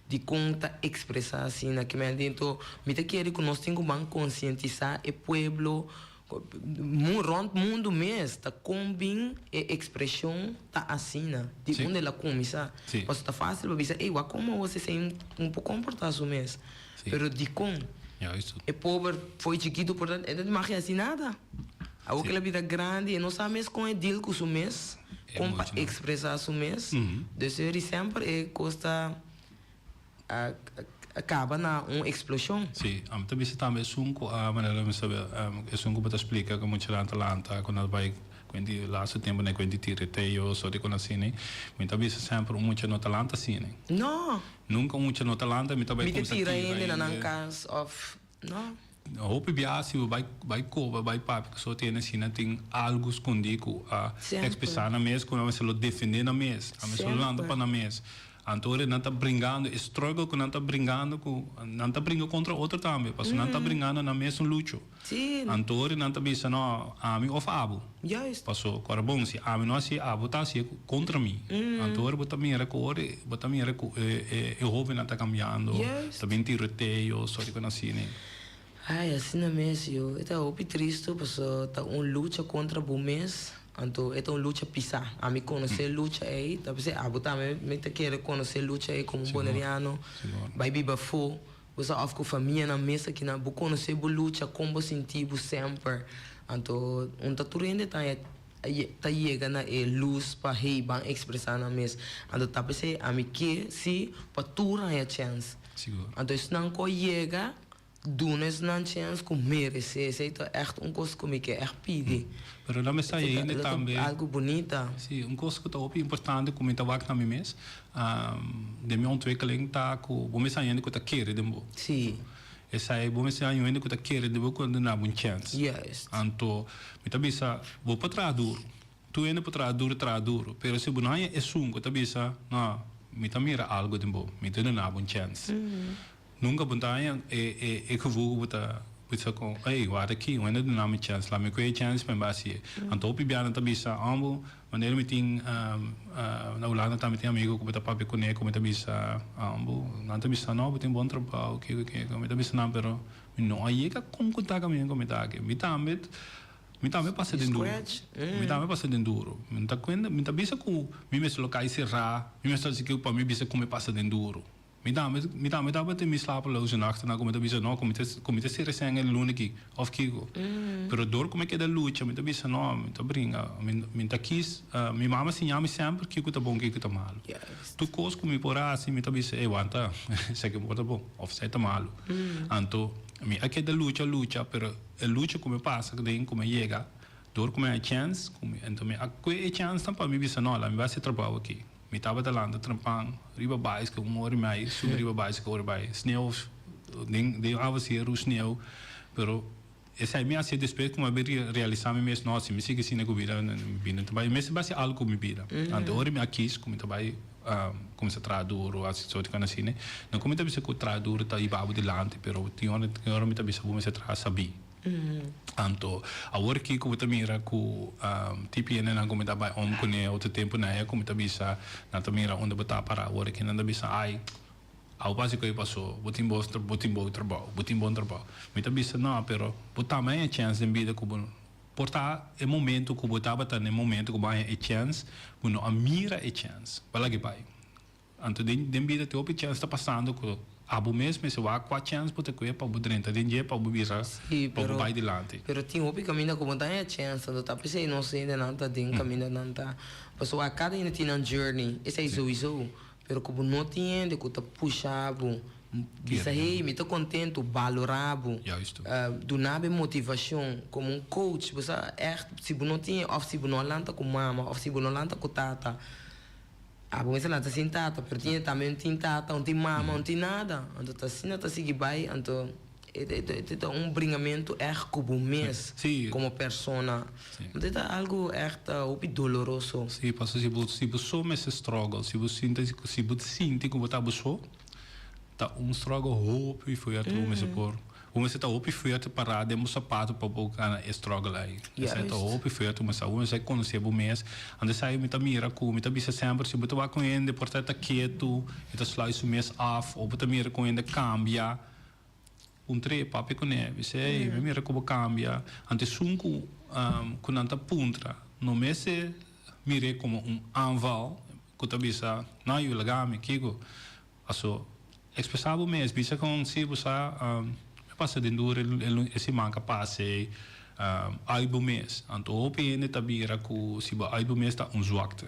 de como tá expressar assim, na que me dentro, me tá querendo que nós temos que conscientizar o pueblo, rond mundo mesmo, tá com bem a expressão tá assim, de onde ela começa, mas tá fácil para bisa, ei, como você se pouco comportar assim mesmo, pero de com é pobre, foi chiquito, portanto, ele não mag assim nada. A outra vida grande, não sabe mesmo com o deal com o mês, como expressar o mês. Dus ele sempre custa acaba na uma explosão. Sim, também se também sunco a maneira de saber, sunco para explicar como lanta quando vai quindi laatste tempo ne quindi tiroteio so di con assine mi tabi sempre muito no talanta sine no nunca muito no talanta mi tabi com tira ainda na cas of no hope biasi vai cova vai papi so tiene sine tem algo escondido a expressar na mes quando se lo defender na mes a mes lo landa para na mes Antore não está brincando, struggle que não está brincando, não está brincando contra outro também, porque não está brincando na mesma luta. Sim. Antore não está pensando, a mim ou abo. Juist. Passou, agora bom, se a mim não se abo está se contra mim. Antore bota minha recorre, bota minha recorre, eu houve não está cambiando, também tiroteio, só de assim, né? Ai, assim não é mesmo. Eu estou triste, porque está luta contra o mês. Então, é uma luta pisar. A mim conhecer luta aí, tá pensando, me quer conhecer luta aí como boneriano. Vai biba fo, você of com família na mesa que na bu conhecer bu luta como sentir bu sempre. Então, tá tudo ainda tá chega na luz para rei ban expressar na mesa. Então, tá pensando, a mim que se para tudo a chance. Então, se não chega doen is een chance com merecer, é echt coisa como que é pedir. Pero lá me sai ainda também algo bonita. Sim, coisa que está muito importante como está aqui na minha mesa, de minha ontwikkeling tá com, bom me sai ainda que está querer de mo. Sim. Essa aí bom me sai ainda que está querer de mo quando não há uma chance. Yes. Anto, me tá bisa, vou para trás duro. Tu ainda para trás duro, pero se bu não é sungo, tá bisa, não, me tá mira algo de mo, me tá não há uma chance. Nunca buntaia e gevoel buta buta com ei waar aqui wanneer de naam chance lá me kwijt chance met basie antopi biana tabisa ambo wanneer meeting na ulana também tem amigo que buta papi com com tabisa ambo não tabisa não buta bom trabalho que com tabisa não pero não aí que com contar com me tá aqui me também passa de duro me também passa de duro me tá quando me tabisa com me mesmo locais serra me mesmo se que para mim bisa como passa de duro. Me dá bate me slapeloze nachten na como bisa no como te ser sangue luniki of kigo. Pero dor como que da luta me bisa no me tá brinca me tá quis me mama se chama sempre que tá bom que tá mal. Tu cos como me porá assim me tá bisa wanta sei que tá bom of sei tá malo. Anto me aqui da luta pero a luta como passa que daí como chega dor como é chance como então me a chance tampa me bisa no lá me vai se trabalho aqui. Me estava talando trampang riba bais que hora mais sobre riba bais que hora mais sneeuw de avasier o sneeuw pero essa é minha se despeito como abrir realizar me mesmo nossa me sigue sina comida vindo também mas base algo me vida ante hora me aqui como também como se traduz ou assim só de cana assim né não como também se co traduz tá ibabo de lante pero tinha hora me também sabe se traz sabi Anto, a work como tamira ku TPN na como tabai com ne outro tempo na é como tabisa na tamira onde botar para a work na tabisa ai ao básico aí passou botim bom trabalho me tabisa não pero botar mais a chance em vida como portar é momento que botar bata no momento como é chance bueno a mira é chance para que vai anto den vida te op chance está passando com abo mesmo se vai com a chance para ter para budrenta den dia para bubira para vai de lante pero tem op caminho como tá a chance do tá pensei não sei ainda não tá den caminho não tá pessoa a cada ainda tem um journey esse é sowieso pero como não tem de que tá puxado bisa hey me tô contente valorado do nada motivação como um coach você é se não tem ou se não lanta com mama ou se não lanta com tata a bom lá tá sem tata, pero tinha também tem tata, não tem mama, não tem nada. Então tá assim, tá seguir bem, então é bringamento como mês, como persona. Então é algo doloroso. Sim, porque se você só me se struggle, se você sente como tá buscou, tá struggle hope e foi a tu me supor. Você está open feito para dar um sapato para bocar struggle aí. Você está open feito, mas você conhece o mês. Ande sai me tá mira com, me tá bisa sempre se botar com ele, porta tá quieto, e tá slice o mês off, ou botar mira com ele cambia. Tre papi com ele, você me mira como cambia. Ante sunco com anta puntra, no mês mire como anval, que tá bisa, não eu lagame kigo. Aso expressava o mês, bisa com se você passa de duro esse manca passe álbum mês então o PN tabira com se o álbum mês está zwakte.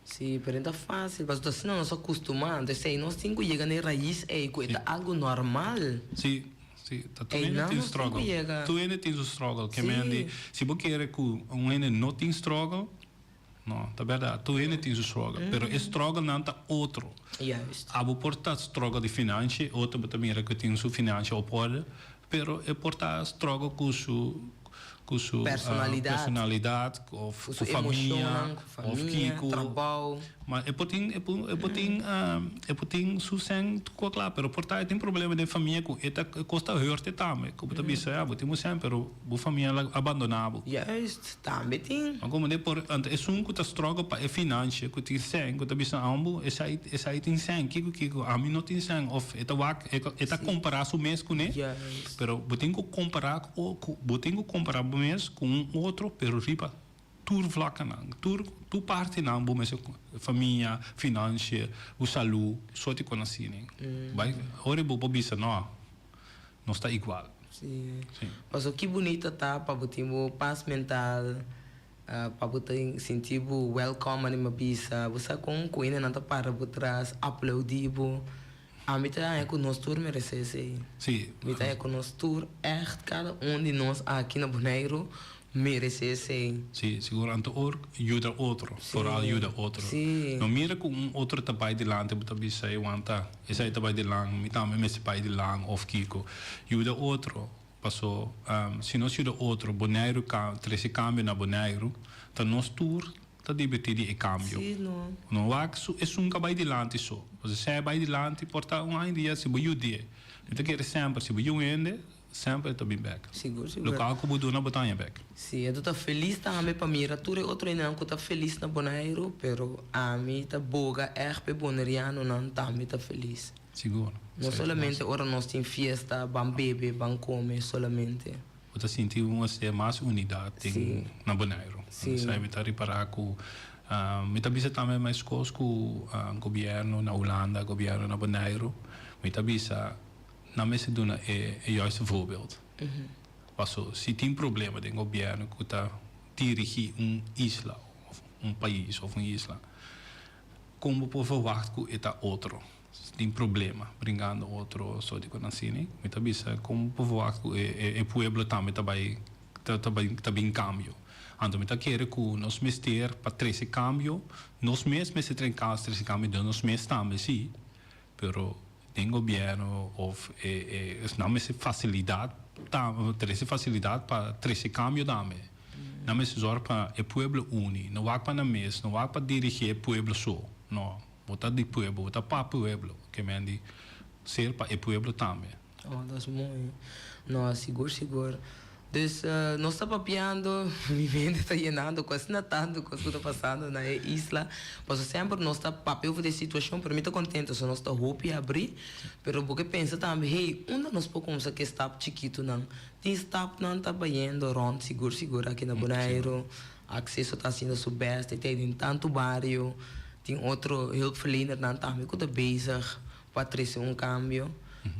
Sim, pero não é fácil, mas assim não se acostumar, então sei nós cinco chega na raiz é algo normal. Sim, tá tu ainda tem struggle. Tu ainda tem o struggle, que mende se você quer que ainda não tem struggle. Não, tá verdade. Tu ainda tens o struggle, pero o struggle não tá outro. Abo portar struggle de finanças, outro também era que tem o finanças ou pode, pero é portar struggle com com sua personalidade, ou com família, ou Kiko. trabalho. Mas eu tenho sucesso com claro, pero portanto tem problema de família que eta costa hurte também, como tu disse, temos sempre a família abandonada. Juist, também tem. Maar como de por ante é que tá struggle para a finança, que tem sem, que tu disse ambo, essa aí tem sem, Kiko, a mim não tem sem, of eta comparar o mês com né, pero botem que comparar o mês com outro, pero ripa tur vlak nang, tur parte nang bom essa família, finança, o saúde, só te conheci né. Vai, ora bobo bisa não está igual. Sim. Mas o que bonito tá para botar paz mental, para botar sentir welcome na bisa, você com coisa não tá para botar aplaudibo. A mim tá com nós tour merece sim. Sim. Mim tá com nós tour echt cada de nós aqui na Bonaire merece sim. Sim, seguramente ajuda outro, vooral ajuda outro. Sim. Não mira com outro trabalho de lang, te botar bisa aí wanta, esse aí trabalho de lang, me também me pai de lang of Kiko, ajuda outro. Passou, se nós ajuda outro, Bonaire trece cambio na Bonaire, tá nós tour tá divertido e cambio. Sim, não é vai de lante só. Você vai de lante, porta dia se vai dia. Então quer sempre se vai sempre tá bem back. Seguro. Local que budu na botanha back. Sim, eu tô feliz também para mim. Tudo outro não que tá feliz na Bonaire, pero a mim tá boga RP boneriano não também tá feliz. Seguro. Não solamente ora nós tem festa, bam bebe, bam come solamente. Você sentiu mais unidade na Bonaire. Sim. Sai me tá reparar com me tá bisa também mais coisas com o governo na Holanda, governo na Bonaire. Me tá bisa na mesa duna é juist een voorbeeld. Se tem problema de governo que está dirigir isla of país of isla, como por verwacht que está outro. Se tem problema, bringando outro, só de conhecimento, me tá bisa como por verwacht que o pueblo também tá bem cambio. Então me tá querer que nós mestre para trazer cambio, nós mesmos se trancar trazer cambio, nós mesmos também sim, pero tem governo of não essa facilidade para trazer cambio também. Não se zorga para o pueblo uni, não vai para na mesa, não vai para dirigir o pueblo só, não. Botar de pueblo, botar para o pueblo, que mende ser para o pueblo também. Oh, das muito. Não, seguro. Dus nós está papiando, minha mente está llenando, quase natando com o que está passando na isla. Mas sempre nós está papel de situação, para mim está contente, só nós está hope abrir. Pero porque pensa também, hey, onde nós podemos que está chiquito não? Tem stop não está banhando rond, seguro aqui na Bonaire. Acesso está sendo subeste, tem tanto bairro, tem outro hulpverlener não também que está bezig para trazer cambio.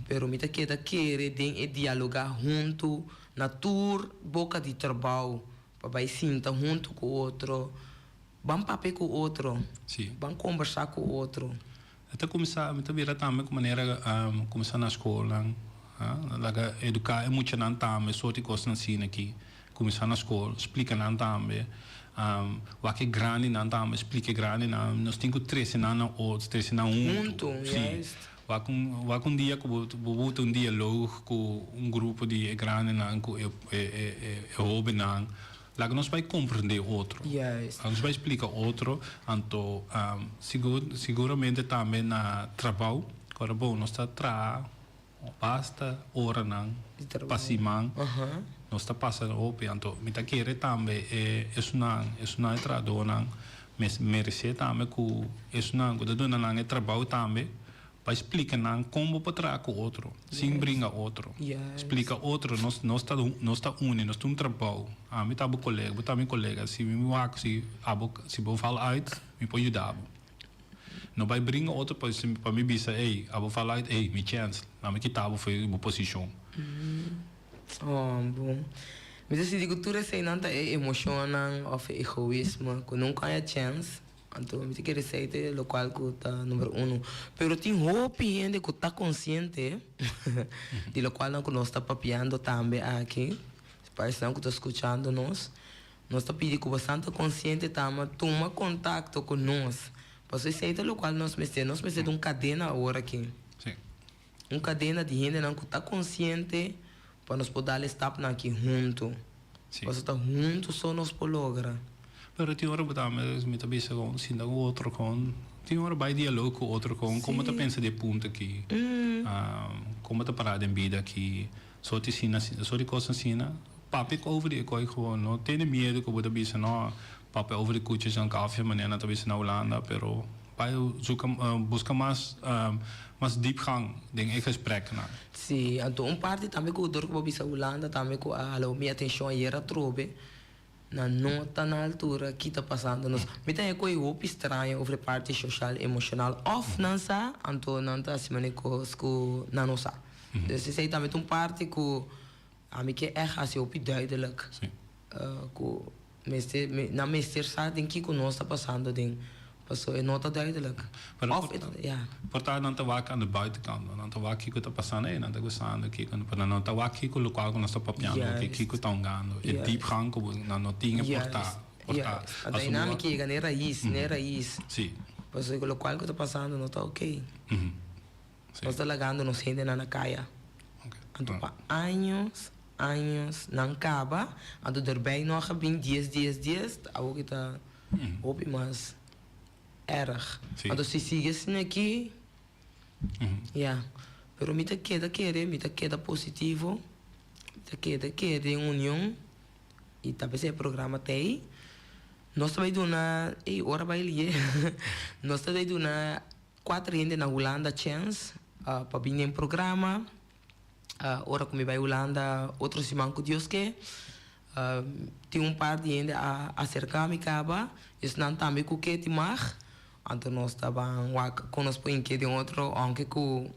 Pero me está querendo dialogar junto. Na tour, boca de trabalho, para sentar junto com o outro, vamos papel com o outro, vamos conversar com o outro. Até começar, me também também com maneira começar na escola, educar é muito não também, só de coisas assim aqui, começar na escola, explica não também, o que grande não também, explica grande não, nós temos 13 não outros, 13 não junto, Wak dia ko bubuto diálogo com grupo de grande nang ko hobby nang lá nós vai compreender outro. Nós vai explicar outro, então seguramente também na trabalho, agora bom nós está basta hora nang passimang. Nós está passando hobby, então me tá querer também isso não é trabalho nang merece também que isso não quando dona nang é trabalho também. Para explicar como para com o outro, sem brincar outro. Explica outro, nós está unidos, nós estamos trabalhando. Me tá meu colega, se vou falar out, me pode ajudar. Não vai brincar outro para me dizer, ei, vou falar out, ei, me chance, não me quitar, foi uma posição. Oh, bom. Mas assim, digo, tudo assim, não é emocionante ou egoísmo, que nunca há chance. Então, me quer dizer o qual que está número 1. Pero tem roupa ainda que está consciente de lo qual nós está papiando também aqui. Parece que está escutando nós. Nós está pedindo que bastante consciente também toma contato com nós. Para você sair do qual nós mexemos uma cadena agora aqui. Sim. Uma cadena de gente que está consciente para nós poder estar aqui junto. Was het juntos só nós por lograr. Pero tem hora botar me tá bisa com sim da outro com tem hora vai diálogo com outro com como tá pensa de ponto aqui como tá parado em vida aqui só te sina só de coisa sina papi over de coi gewoon não tem medo que botar bisa não papi over de coaches en café maneira tá bisa na Holanda pero vai busca mais diepgang ding in gesprek na. Sim, então parte também que o dor que bisa Holanda também que alô minha atenção era trobe na nota na altura que está passando nos me tem coi hope estranho over parte social emocional of não sa então não tá se maneco com na nossa dus sei também um parte que a mim que é assim hope duidelijk que na meester sa denk que nós está passando ding passou é nota duidelijk of ja portanto não tá vaca aan de buitenkant não tá vaca que tá passando aí não tá gostando que quando não tá vaca que o local que nós está papiando que tá ongando é diepgang como não tinha portar a dinâmica é na raiz sim passou o local que tá passando não tá ok nós está lagando nos gente na caia então para anos não acaba então daarbij nog bem dias algo que tá hobby mas erg. Want als je ziet aqui, ja, pero me te queda positivo, me queda em união e talvez é programa tem. Nós também do na, ora vai ali, nós também do na 4 gente na Holanda chance para vir em programa, ora como vai Holanda outro simanco Deus que tem par de gente a cercar me caba, isso não também com que te mar. Então nós estávamos conosco em que de outro, aunque que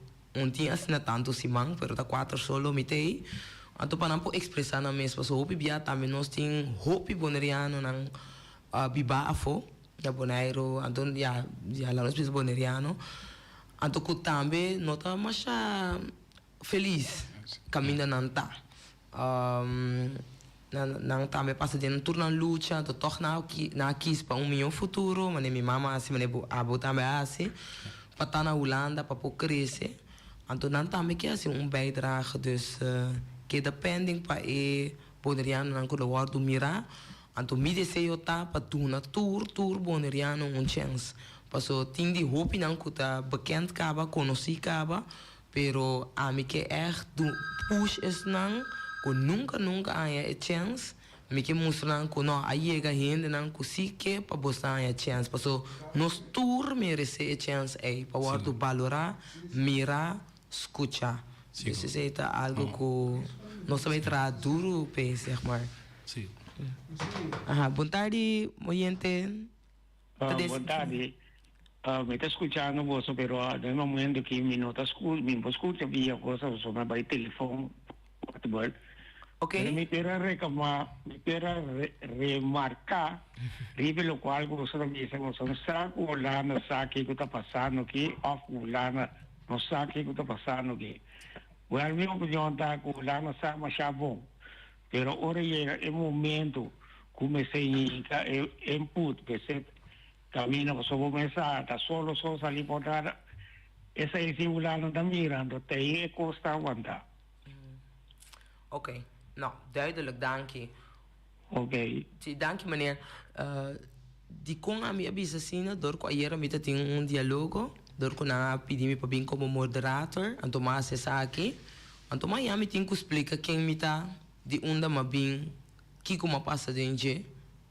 tinha assim tanto simang, pero tá 4 solo mitei. Então para não expressar na mesma, so hopi bia também nós tem hopi boneriano nang biba afo, da bonairo, então já lá nós precisa boneriano. Então que também nós tá mais feliz caminho nanta. Nang também passa de turno luta, do toch na quis para melhor futuro, mas minha mama assim, mas abo também assim, para estar na Holanda, para poder crescer. Então não também que assim bijdrage, dus que depending para boneriano não que o wordo mira, então me desejo tá para tu na tour boneriano chance. Passo tem de hope não que tá bekend kaba, conheci kaba, pero a mim que do push is não que nunca há a chance, me que mostrar que não há gente não que se quer para buscar a chance, passo nós tour merece a chance aí para o valorar, mirar, escutar. Isso é algo que nós também traz duro pensar, mas. Sim. Boa tarde, oyente. Boa tarde. Me está escuchando vos, pero no momento que me nota escucha via cosa sobre el teléfono. Okay. Me quiero remarcar, lo cual vosotros me dicen, son saco Holanda, sabe o que está passando aqui, off Holanda, não sabe o que está passando aqui. A minha opinião está que Holanda sabe mais bom, pero agora é o momento comecei a input, que camino sobre a mesa, está só sair por dar, essa é a Holanda está mirando, tem que custa aguentar. Oké, nou, duidelijk, dank je. Oké. Dank je, meneer. Die kon aan mij abisasina, door ko ayer met het een dialogo, door ko na pidi mi pabing como moderator, en Tomás se saki, en Tomás ya mi tinko explica quem mi ta di unda mabing, kiko mapasa denje,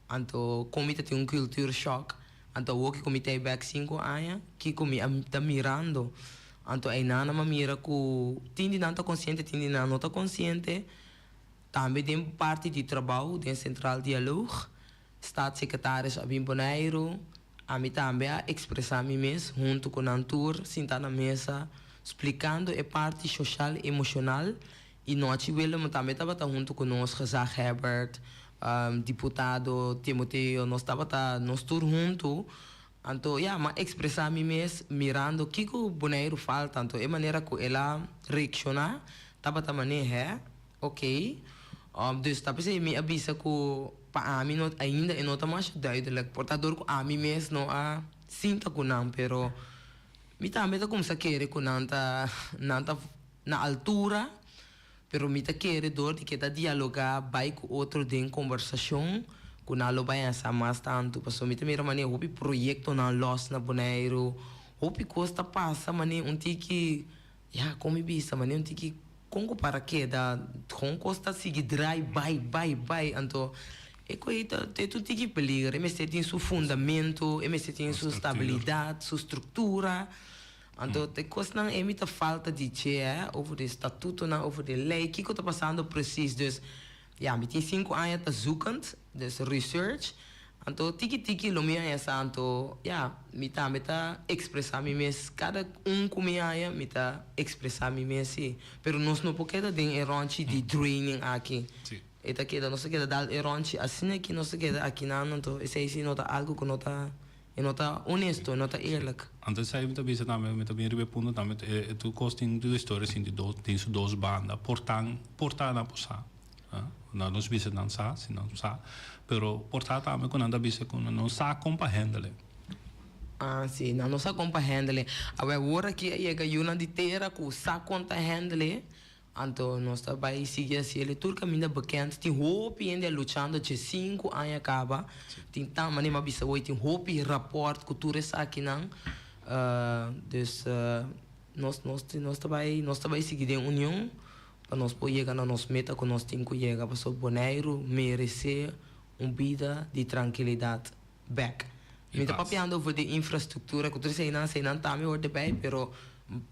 en to komita ti un culture shock, en to woki komita back 5 anos, kiko mi ta mirando. Então, aí nana mira que tindi não está consciente, tindi não está consciente. Também tem parte de trabalho, de central diálogo. Staatssecretaris Abim Bonairo, a mim também a expressar me mesmo, junto com a Antur, sentar na mesa, explicando a parte social e emocional. E nós também estava junto com nós, Gezag Herbert, deputado Timoteo, nós estava nós todos juntos. Então, mas expressar me mesmo, mirando o que o boneiro falta, então, é maneira que ela reacciona, estava também ok. Dus, talvez me avisa que para mim ainda não está mais duidelijk, portanto, a mim mesmo não há sinta que não, pero me também está como se quer que não está na altura, Pero mita querer door de que da dialogar vai com outro de conversação com nalo vai essa mais tanto passo mita mira mania hopi projeto na los na Bonaire hopi costa passa mania tiki ya como bisa mania tiki congo para que da com costa sigue dry vai anto e coita te tu tiki peligro e me tem su fundamento e me tem su stabilidade su estrutura. Então, te costa é muita falta de over de estatuto, over de lei. Que está passando precies? Dus, ja, met die 5 anos te zoeken, dus research. Então, tiki lo minha é santo, ja, mita expressar mi mes. Cada comia mita expressar mi mes, sim. Pero nós não podemos ter eronchi de training aqui. Sim. Eta queda, nós queda dar eronchi assim que nós queda aqui não, então, esse aí nota algo que nota e nota honesto, nota eerlijk. Antes zei je met de meer punten dan met tu costing de historie in die zo dos banda portan na posa. Na nos bisa dan sa, sin dan sa. Pero portata me con anda bisa con non sa compa handle. Ah, sim, não sa compa handle. Agora que chega yuna de terra com sa conta handle. Então, nós também seguimos assim. Ele turca ainda bekend. Tem hopi ainda lutando de 5 anos acaba. Tem tam maneira mais bisa hoje. Tem hopi rapport cultura aqui não. Dus nós também seguimos união para nós poder chegar na nossa meta que nós temos que chegar para o Bonaire merecer vida de tranquilidade back. Me está papiando over de infraestrutura. Cultura sei não também hoje bem, pero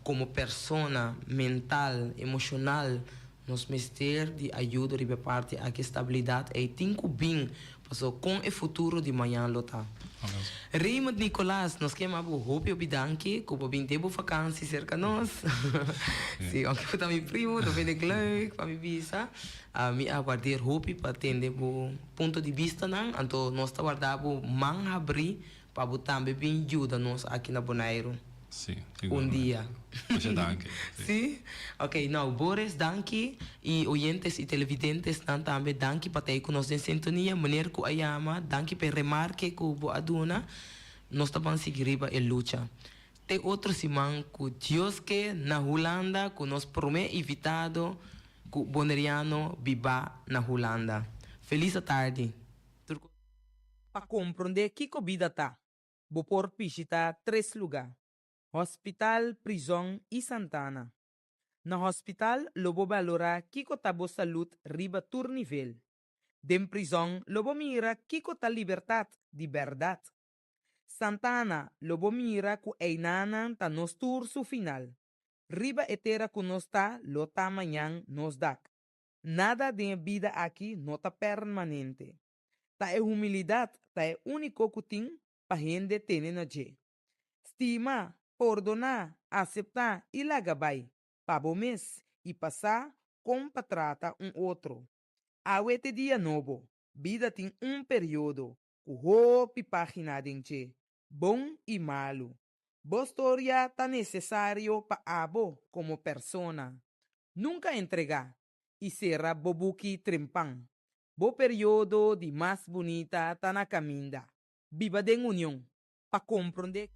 como persona mental, emocional, nos mister de ajuda de parte a que estabilidade e tinco bem passou com o futuro de manhã lota. Raymond Nicolas, nós queremos hope obidanki, como bem tempo vakantie cerca nós. Sim, ook voor mijn primo, dat vind ik leuk, van mijn visa. Me aguardeer hope para atender o ponto de vista não, então nós está guardando man abrir para também bem ajuda nós aqui na Bonaire. Sim, dia. Muchas danke. Sim? Ok, nou, Boris, danke. E oyentes e televidentes também danke para ter conosco em sintonia. Meneer Ku Ayama, danke por remarque que o aduna. Nós estamos seguindo a luta. Tem outro simão que Deus que na Holanda, que nos promete invitado, que o boneriano viva na Holanda. Feliz tarde. Para compreender que a vida está, vou por visitar 3 lugares. Hospital, Prisão e Santana. Na hospital, lobo valora kiko tabo saúde riba tur nível. Dem prisão, lobo mira kiko ta liberdade de verdade. Santana, lobo mira ku einanan ta nos turso final. Riba etera ku nos ta, lo ta manhã nos dak. Nada de vida aqui não tá permanente. Ta é humildade, ta é único que tem pa gente tene na je. Estima, perdonar, aceitar e lagabay, pabo mes e passar como trata outro. Awete dia novo, vida tem período, o hopi página denche, bom e malo. Bostoria tá necessário pa abo como persona. Nunca entregar e será bobuki trempang. Bo período de mais bonita tá na caminda. Viva de união, pa compreender